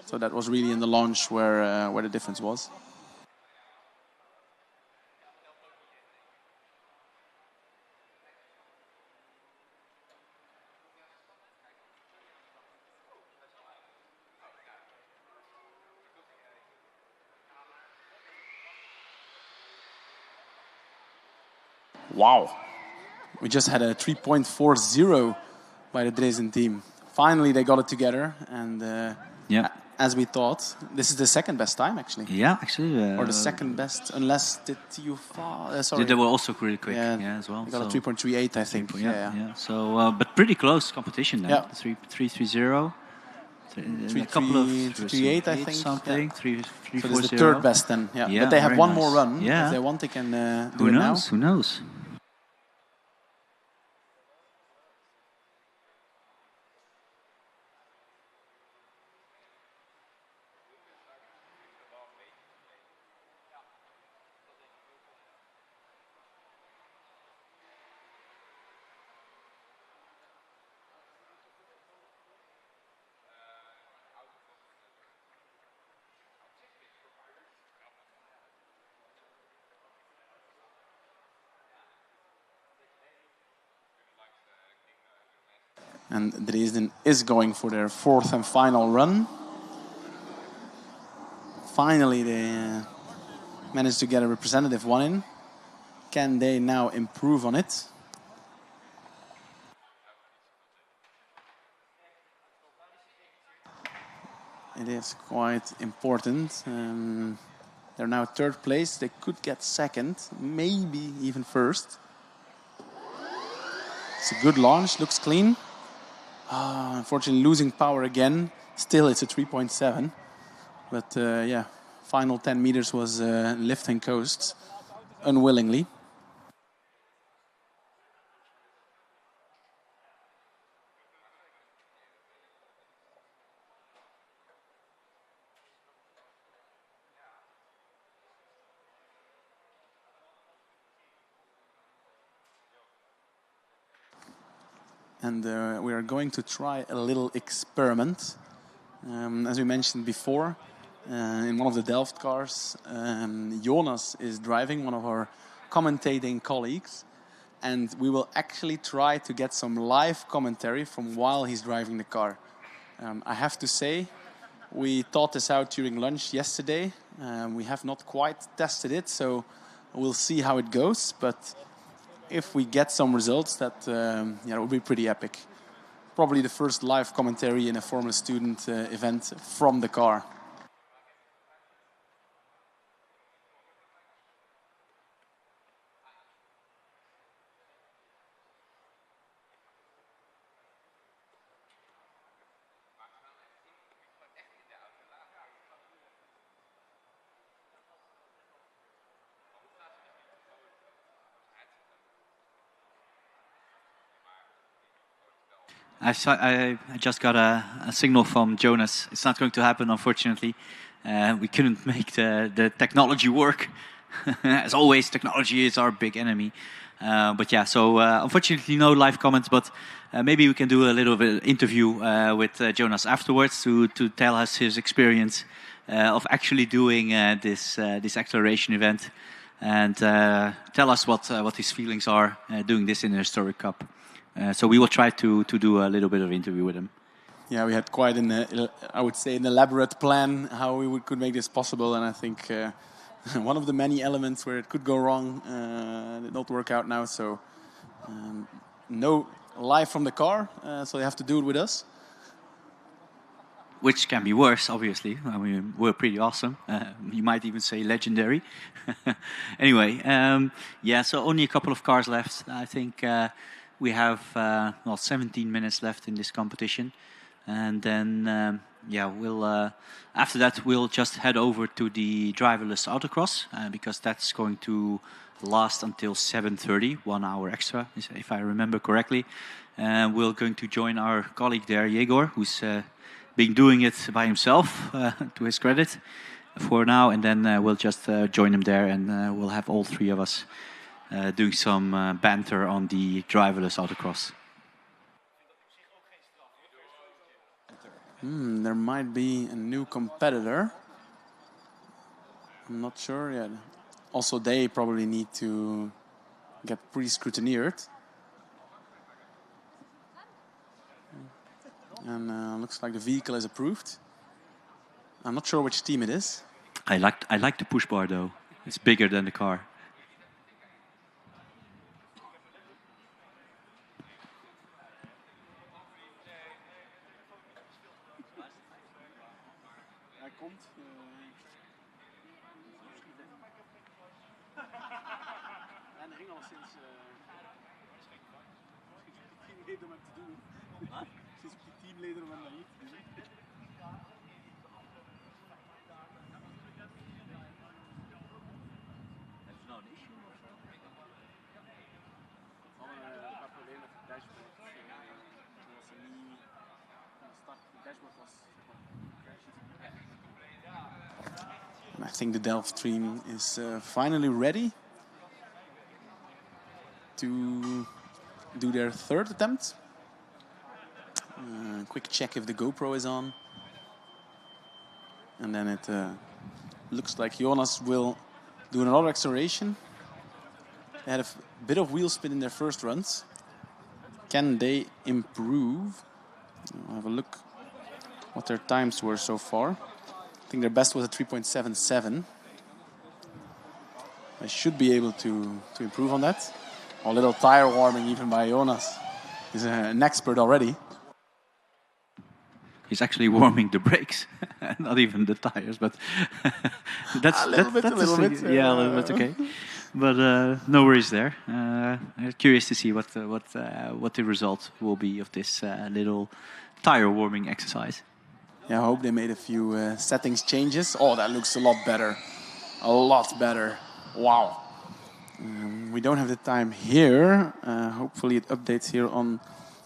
So that was really in the launch where the difference was. Wow. We just had a 3.40 by the Dresden team. finally they got it together, and Yeah. as we thought, this is the second best time actually. Yeah, actually. Or the second best, unless the TU. Sorry. They were also really quick, Yeah, as well. They got a 3.38, I think. Yeah. So, but pretty close competition then. Yeah. 3.30. A couple of 3.38, I think. Something. Yeah. 3.40. So this is the third best then. Yeah. But they have one more run. Yeah. If they want, they can do it now. Who knows? And Dresden is going for their fourth and final run. Finally, they managed to get a representative one in. Can they now improve on it? It is quite important. They're now third place. They could get second, maybe even first. It's a good launch, looks clean. Unfortunately, losing power again. Still, it's a 3.7. But yeah, final 10 meters was lift and coast, unwillingly. And we are going to try a little experiment. As we mentioned before, in one of the Delft cars, Jonas is driving, one of our commentating colleagues. And we will actually try to get some live commentary from while he's driving the car. I have to say, we thought this out during lunch yesterday. We have not quite tested it, so we'll see how it goes. But if we get some results, that it will be pretty epic. Probably the first live commentary in a Formula Student event from the car. I just got a signal from Jonas. It's not going to happen, unfortunately. We couldn't make the technology work. As always, technology is our big enemy. But yeah, so unfortunately no live comments, but maybe we can do a little bit interview with Jonas afterwards to tell us his experience of actually doing this acceleration event, and tell us what his feelings are doing this in a historic cup. So we will try to do a little bit of interview with him. Yeah, we had quite I would say, an elaborate plan how we could make this possible, and I think one of the many elements where it could go wrong did not work out now. So no live from the car, so you have to do it with us. Which can be worse, obviously. I mean, we're pretty awesome. You might even say legendary. Anyway, yeah, so only a couple of cars left. I think we have 17 minutes left in this competition. And then, yeah, we'll after that, we'll just head over to the driverless autocross, because that's going to last until 7:30, 1 hour extra, if I remember correctly. We're going to join our colleague there, Yegor, who's been doing it by himself, to his credit, for now. And then we'll just join him there, and we'll have all three of us doing some banter on the driverless autocross. There might be a new competitor. I'm not sure yet. Also, they probably need to get pre-scrutineered. And looks like the vehicle is approved. I'm not sure which team it is. I like the push bar though. It's bigger than the car. komt. En er ging al sinds teamleden om hem te doen. Sinds op die teamleden om hem naar hier te doen. I think the Delft team is finally ready to do their third attempt. Quick check if the GoPro is on. And then it looks like Jonas will do another acceleration. They had a bit of wheel spin in their first runs. Can they improve? I'll have a look what their times were so far. I think their best was a 3.77. They should be able to improve on that. A little tire warming even by Jonas. He's an expert already. He's actually warming the brakes, not even the tires, but that's a little bit. Yeah, a little bit, okay. But no worries there. Curious to see what the result will be of this little tire warming exercise. Yeah, I hope they made a few settings changes. Oh, that looks a lot better. A lot better. Wow. We don't have the time here. Hopefully it updates here on...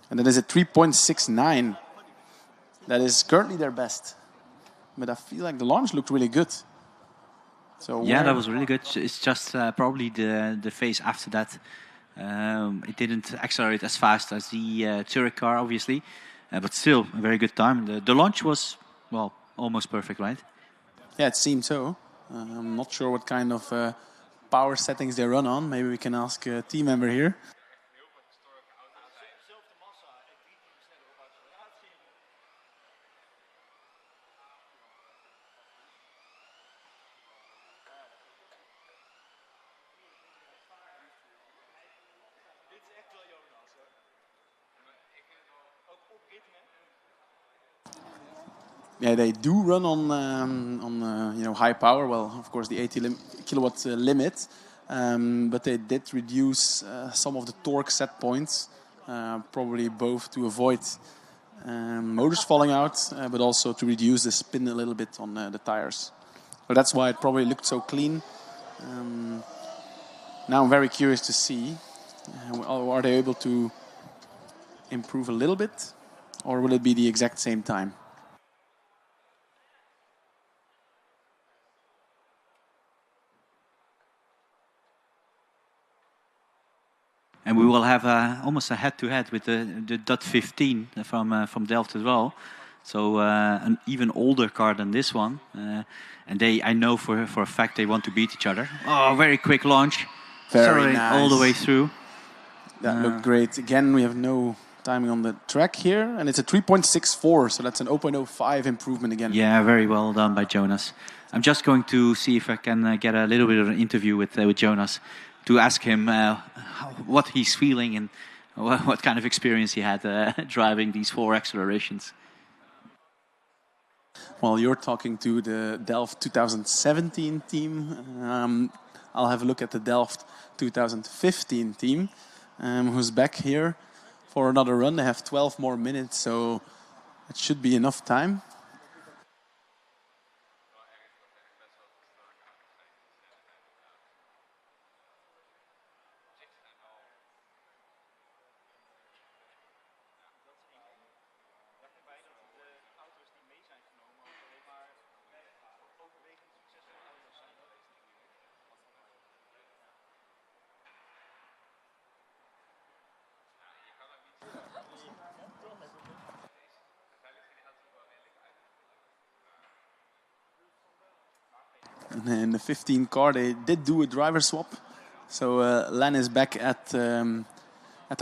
And that is a 3.69. That is currently their best. But I feel like the launch looked really good. So yeah, that was really good. It's just probably the phase after that. It didn't accelerate as fast as the Zurich car, obviously. But still, a very good time. The launch was, well, almost perfect, right? Yeah, it seemed so. I'm not sure what kind of power settings they run on. Maybe we can ask a team member here. Yeah, they do run on you know, high power. Well, of course, the 80 kilowatt limit, but they did reduce some of the torque set points, probably both to avoid motors falling out, but also to reduce the spin a little bit on the tires. So that's why it probably looked so clean. Now I'm very curious to see, are they able to improve a little bit, or will it be the exact same time? And we will have almost a head-to-head with the .15 from Delft as well. So an even older car than this one. And I know for a fact they want to beat each other. Oh, very quick launch. Very nice. All the way through. That looked great. Again, we have no timing on the track here. And it's a 3.64, so that's an 0.05 improvement again. Yeah, very well done by Jonas. I'm just going to see if I can get a little bit of an interview with Jonas, to ask him what he's feeling and what kind of experience he had driving these 4 accelerations. While you're talking to the Delft 2017 team, I'll have a look at the Delft 2015 team, who's back here for another run. They have 12 more minutes, so it should be enough time. In the 15 car, they did do a driver swap. So Len is back at the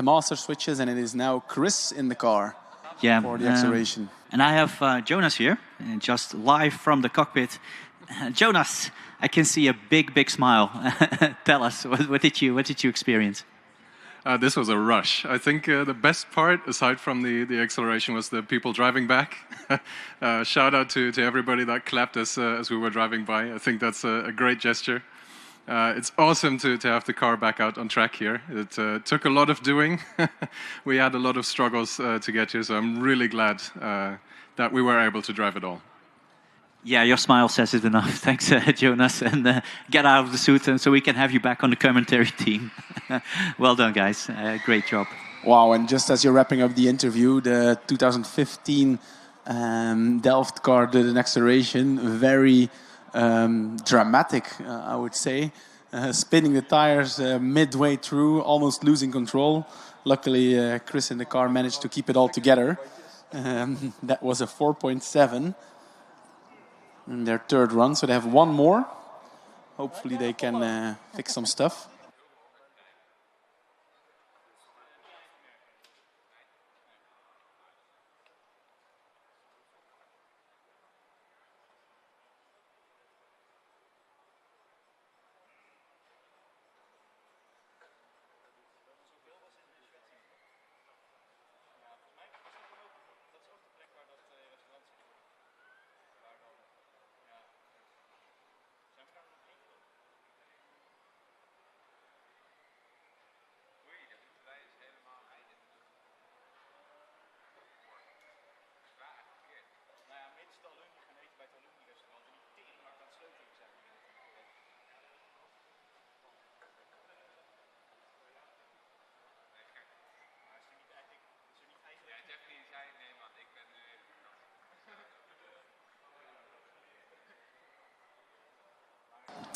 master switches, and it is now Chris in the car for the acceleration. And I have Jonas here, just live from the cockpit. Jonas, I can see a big smile. Tell us, what did you experience? This was a rush. I think the best part, aside from the acceleration, was the people driving back. Shout out to everybody that clapped as we were driving by. I think that's a great gesture. It's awesome to have the car back out on track here. It took a lot of doing. We had a lot of struggles to get here, so I'm really glad that we were able to drive it all. Yeah, your smile says it enough. Thanks, Jonas. And get out of the suit so we can have you back on the commentary team. Well done, guys. Great job. Wow, and just as you're wrapping up the interview, the 2015 Delft car did an acceleration. Very dramatic, I would say. Spinning the tires midway through, almost losing control. Luckily, Chris in the car managed to keep it all together. That was a 4.7 in their third run, so they have one more. Hopefully they can fix some stuff.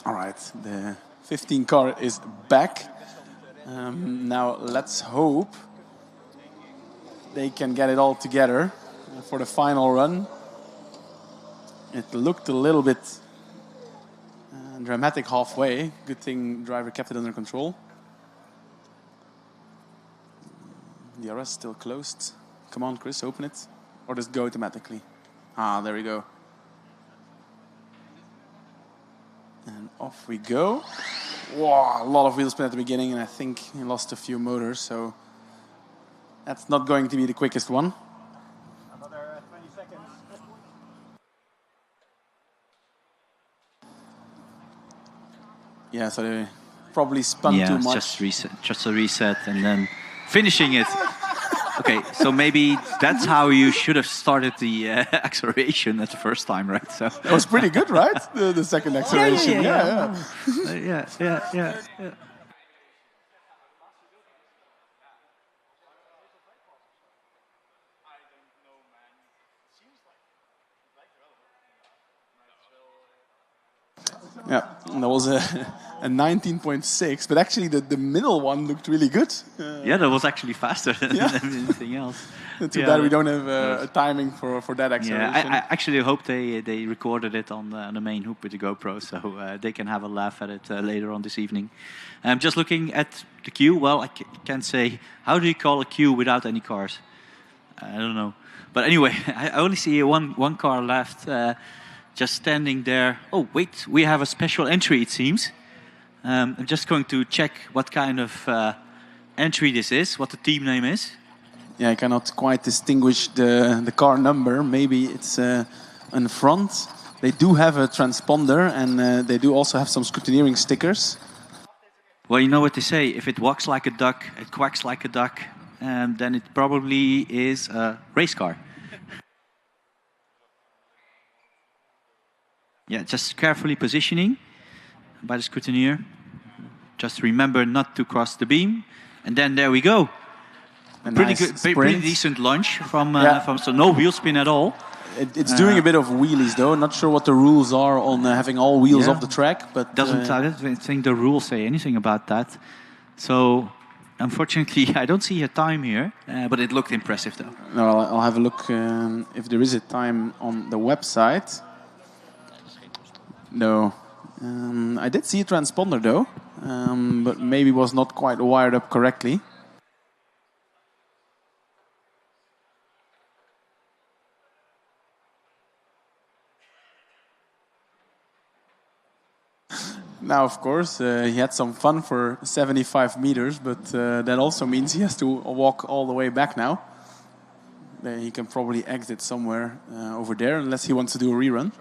All right, the 15 car is back. Now let's hope they can get it all together for the final run. It looked a little bit dramatic halfway. Good thing driver kept it under control. The RS still closed. Come on, Chris, open it. Or does it go automatically? Ah, there we go. And off we go. Wow, a lot of wheel spin at the beginning, and I think he lost a few motors, so that's not going to be the quickest one. Another 20 seconds. Yeah, so they probably spun too much. Just a reset, and then finishing it. Okay, so maybe that's how you should have started the acceleration at the first time, right? So that was pretty good, right? The second acceleration. Yeah. Yeah, and that was a 19.6, but actually the middle one looked really good. Yeah, that was actually faster than anything else. Too bad we don't have a timing for that acceleration. Yeah, I actually hope they recorded it on the main hoop with the GoPro, so they can have a laugh at it later on this evening. Just looking at the queue, well, I can't say, how do you call a queue without any cars? I don't know. But anyway, I only see one car left. Just standing there. Oh, wait, we have a special entry, it seems. I'm just going to check what kind of entry this is, what the team name is. Yeah, I cannot quite distinguish the car number. Maybe it's in front. They do have a transponder, and they do also have some scrutineering stickers. Well, you know what they say. If it walks like a duck, it quacks like a duck, then it probably is a race car. Yeah, just carefully positioning by the scrutineer. Just remember not to cross the beam. And then there we go. Pretty good, pretty decent launch from so no wheel spin at all. It's doing a bit of wheelies though. Not sure what the rules are on having all wheels off the track, but I don't think the rules say anything about that. So unfortunately, I don't see a time here, but it looked impressive though. No, I'll have a look if there is a time on the website. No. I did see a transponder though, but maybe was not quite wired up correctly. Now, of course, he had some fun for 75 meters, but that also means he has to walk all the way back now. He can probably exit somewhere over there, unless he wants to do a rerun.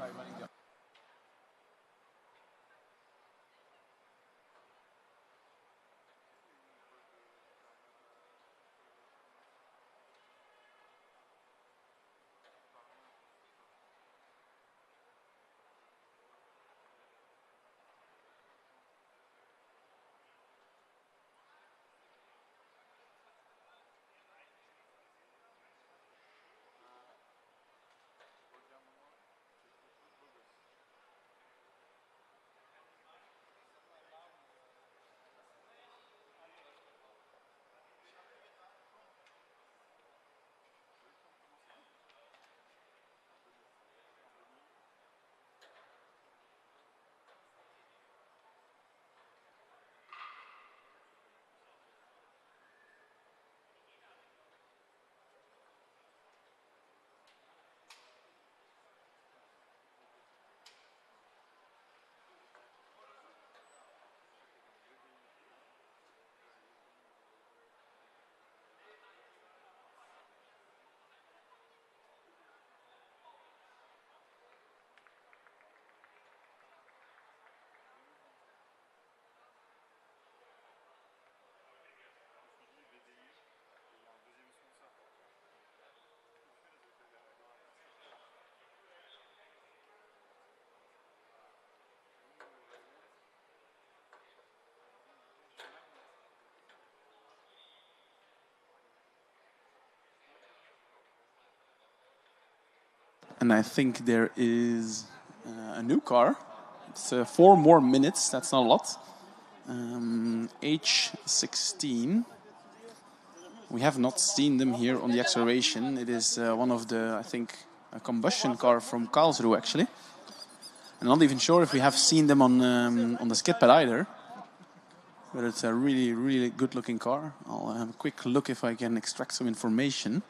And I think there is a new car. It's 4 more minutes, that's not a lot. H16. We have not seen them here on the acceleration. It is one of the, I think, a combustion car from Karlsruhe actually. I'm not even sure if we have seen them on the skid pad either. But it's a really, really good looking car. I'll have a quick look if I can extract some information.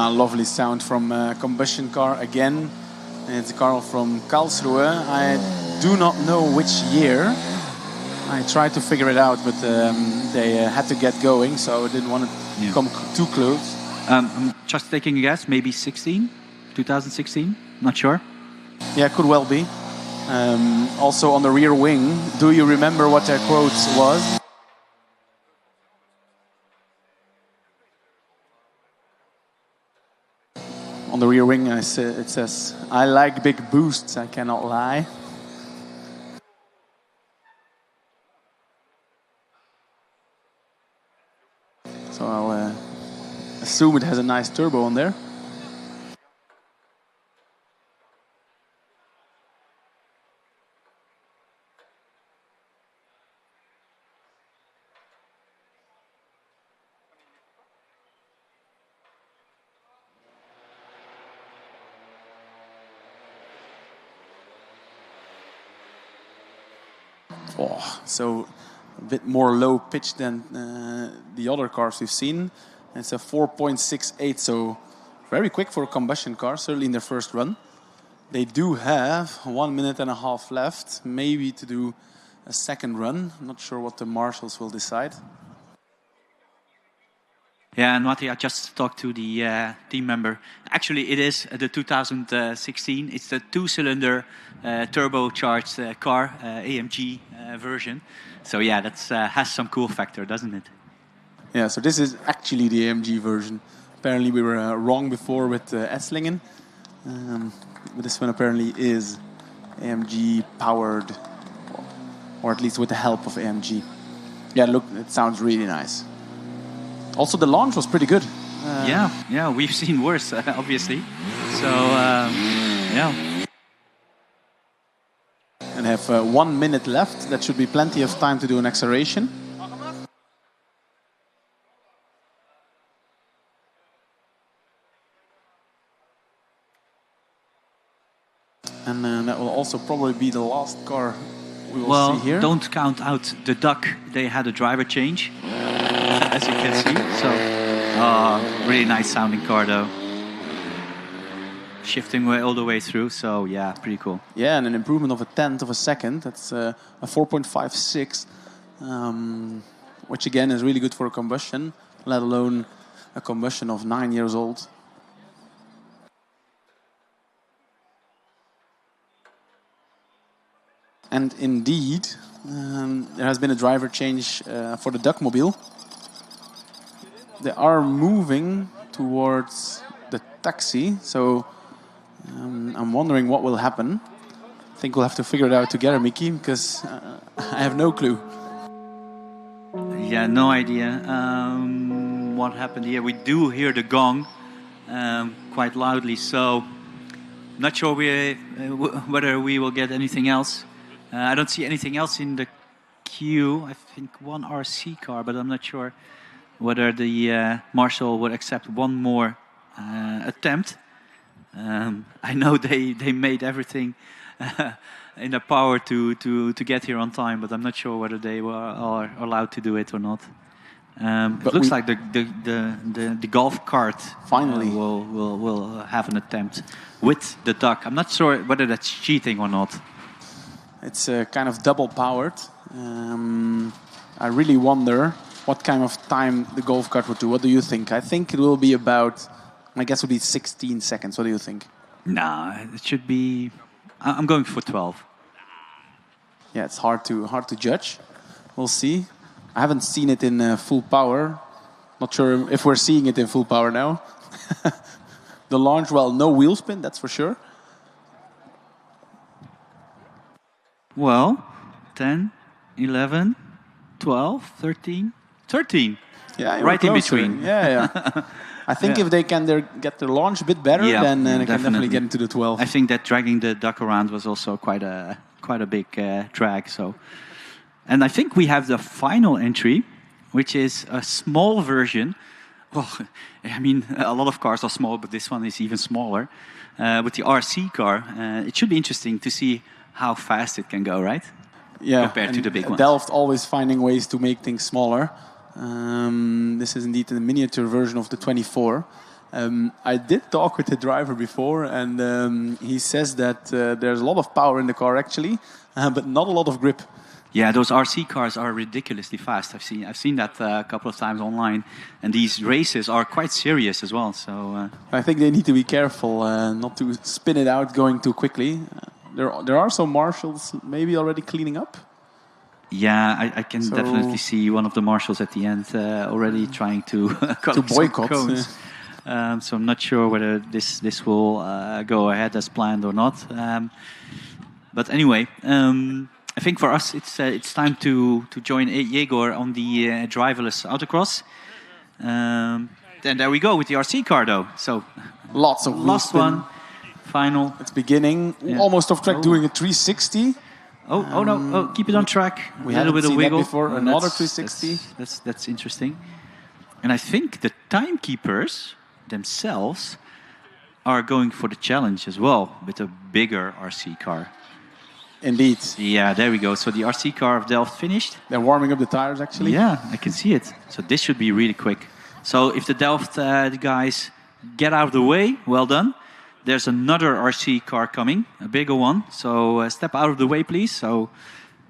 Lovely sound from a combustion car again. It's a car from Karlsruhe. I do not know which year. I tried to figure it out, but they had to get going, so I didn't want to come too close. I'm just taking a guess, maybe 2016, not sure. Yeah, could well be. Also on the rear wing, do you remember what their quote was? On the rear wing, it says, "I like big boosts, I cannot lie." So I'll assume it has a nice turbo on there. Oh, so a bit more low pitch than the other cars we've seen. It's a 4.68, so very quick for a combustion car, certainly in their first run. They do have 1.5 minutes left, maybe to do a second run. I'm not sure what the marshals will decide. Yeah, and Matti, I just talked to the team member. Actually, it is the 2016. It's the 2-cylinder turbocharged car, AMG version. So yeah, that has some cool factor, doesn't it? Yeah, so this is actually the AMG version. Apparently we were wrong before with Esslingen. But this one apparently is AMG powered, or at least with the help of AMG. Yeah, look, it sounds really nice. Also, the launch was pretty good. Yeah, we've seen worse, obviously. So, yeah. And have 1 minute left. That should be plenty of time to do an acceleration. also probably be the last car we will see here. Don't count out the duck. They had a driver change, as you can see. So, really nice sounding car though. Shifting all the way through, so yeah, pretty cool. Yeah, and an improvement of a tenth of a second. That's a 4.56, which again is really good for a combustion, let alone a combustion of 9 years old. And indeed, there has been a driver change for the Duckmobile. They are moving towards the taxi, so I'm wondering what will happen. I think we'll have to figure it out together, Mickey, because I have no clue. Yeah, no idea what happened here. We do hear the gong quite loudly, so not sure whether we will get anything else. I don't see anything else in the queue. I think one RC car, but I'm not sure whether the marshal would accept one more attempt. I know they made everything in their power to get here on time, but I'm not sure whether they are allowed to do it or not. It looks like the golf cart finally will have an attempt with the duck. I'm not sure whether that's cheating or not. It's kind of double powered. I really wonder what kind of time the golf cart would do. What do you think? I think it will be about, my guess would be 16 seconds. What do you think? No, it should be, I'm going for 12. Yeah, it's hard to judge. We'll see. I haven't seen it in full power. Not sure if we're seeing it in full power now. The launch, well, no wheel spin, that's for sure. Well, 10, 11, 12, 13, 13. Yeah, right in between. Yeah. I think if they can get their launch a bit better, then they can definitely get into the 12. I think that dragging the duck around was also quite a big drag. So, and I think we have the final entry, which is a small version. Well, I mean, a lot of cars are small, but this one is even smaller. With the RC car, it should be interesting to see how fast it can go, right? Yeah, compared to the big ones. Delft always finding ways to make things smaller. This is indeed a miniature version of the 24. I did talk with the driver before, and he says that there's a lot of power in the car actually, but not a lot of grip. Yeah, those RC cars are ridiculously fast. I've seen that a couple of times online, and these races are quite serious as well. So I think they need to be careful not to spin it out going too quickly. There are some marshals maybe already cleaning up. Yeah, I can definitely see one of the marshals at the end already trying to boycott. So I'm not sure whether this will go ahead as planned or not. But anyway, I think for us it's time to join Jegor on the driverless autocross. Then there we go with the RC car though. So lots of last one. Final. It's beginning. Yeah. Almost off track, doing a 360. Oh no! Oh, keep it on track. We had a little bit of wiggle. That before. Another 360. That's interesting. And I think the timekeepers themselves are going for the challenge as well with a bigger RC car. Indeed. Yeah, there we go. So the RC car of Delft finished. They're warming up the tires actually. Yeah, I can see it. So this should be really quick. So if the Delft the guys get out of the way, well done. There's another RC car coming, a bigger one. So step out of the way, please, so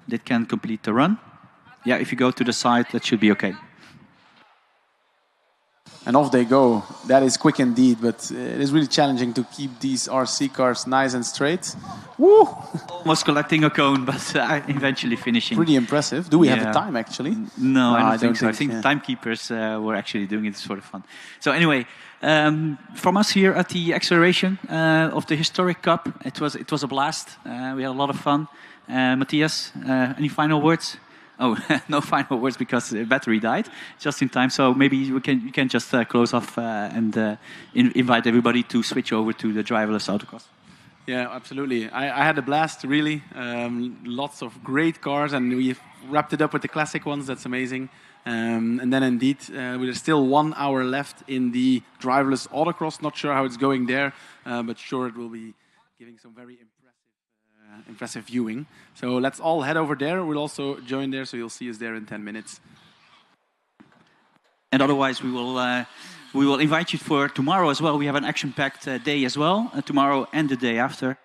they can complete the run. Yeah, if you go to the side, that should be okay. And off they go. That is quick indeed, but it is really challenging to keep these RC cars nice and straight. Woo! Almost collecting a cone, but eventually finishing. Pretty impressive. Do we have a time, actually? No, I don't think so. I think timekeepers were actually doing it for fun. So anyway, from us here at the acceleration of the Historic Cup, it was a blast. We had a lot of fun. Matthias, any final words? Oh, no final words because the battery died just in time. So maybe you can just close off and invite everybody to switch over to the driverless autocross. Yeah, absolutely. I had a blast, really. Lots of great cars, and we've wrapped it up with the classic ones. That's amazing. And then indeed, there's still 1 hour left in the driverless autocross. Not sure how it's going there, but sure it will be giving some very impressive impressive viewing. So let's all head over there. We'll also join there, so you'll see us there in 10 minutes. And otherwise, we will invite you for tomorrow as well. We have an action-packed day as well, tomorrow and the day after.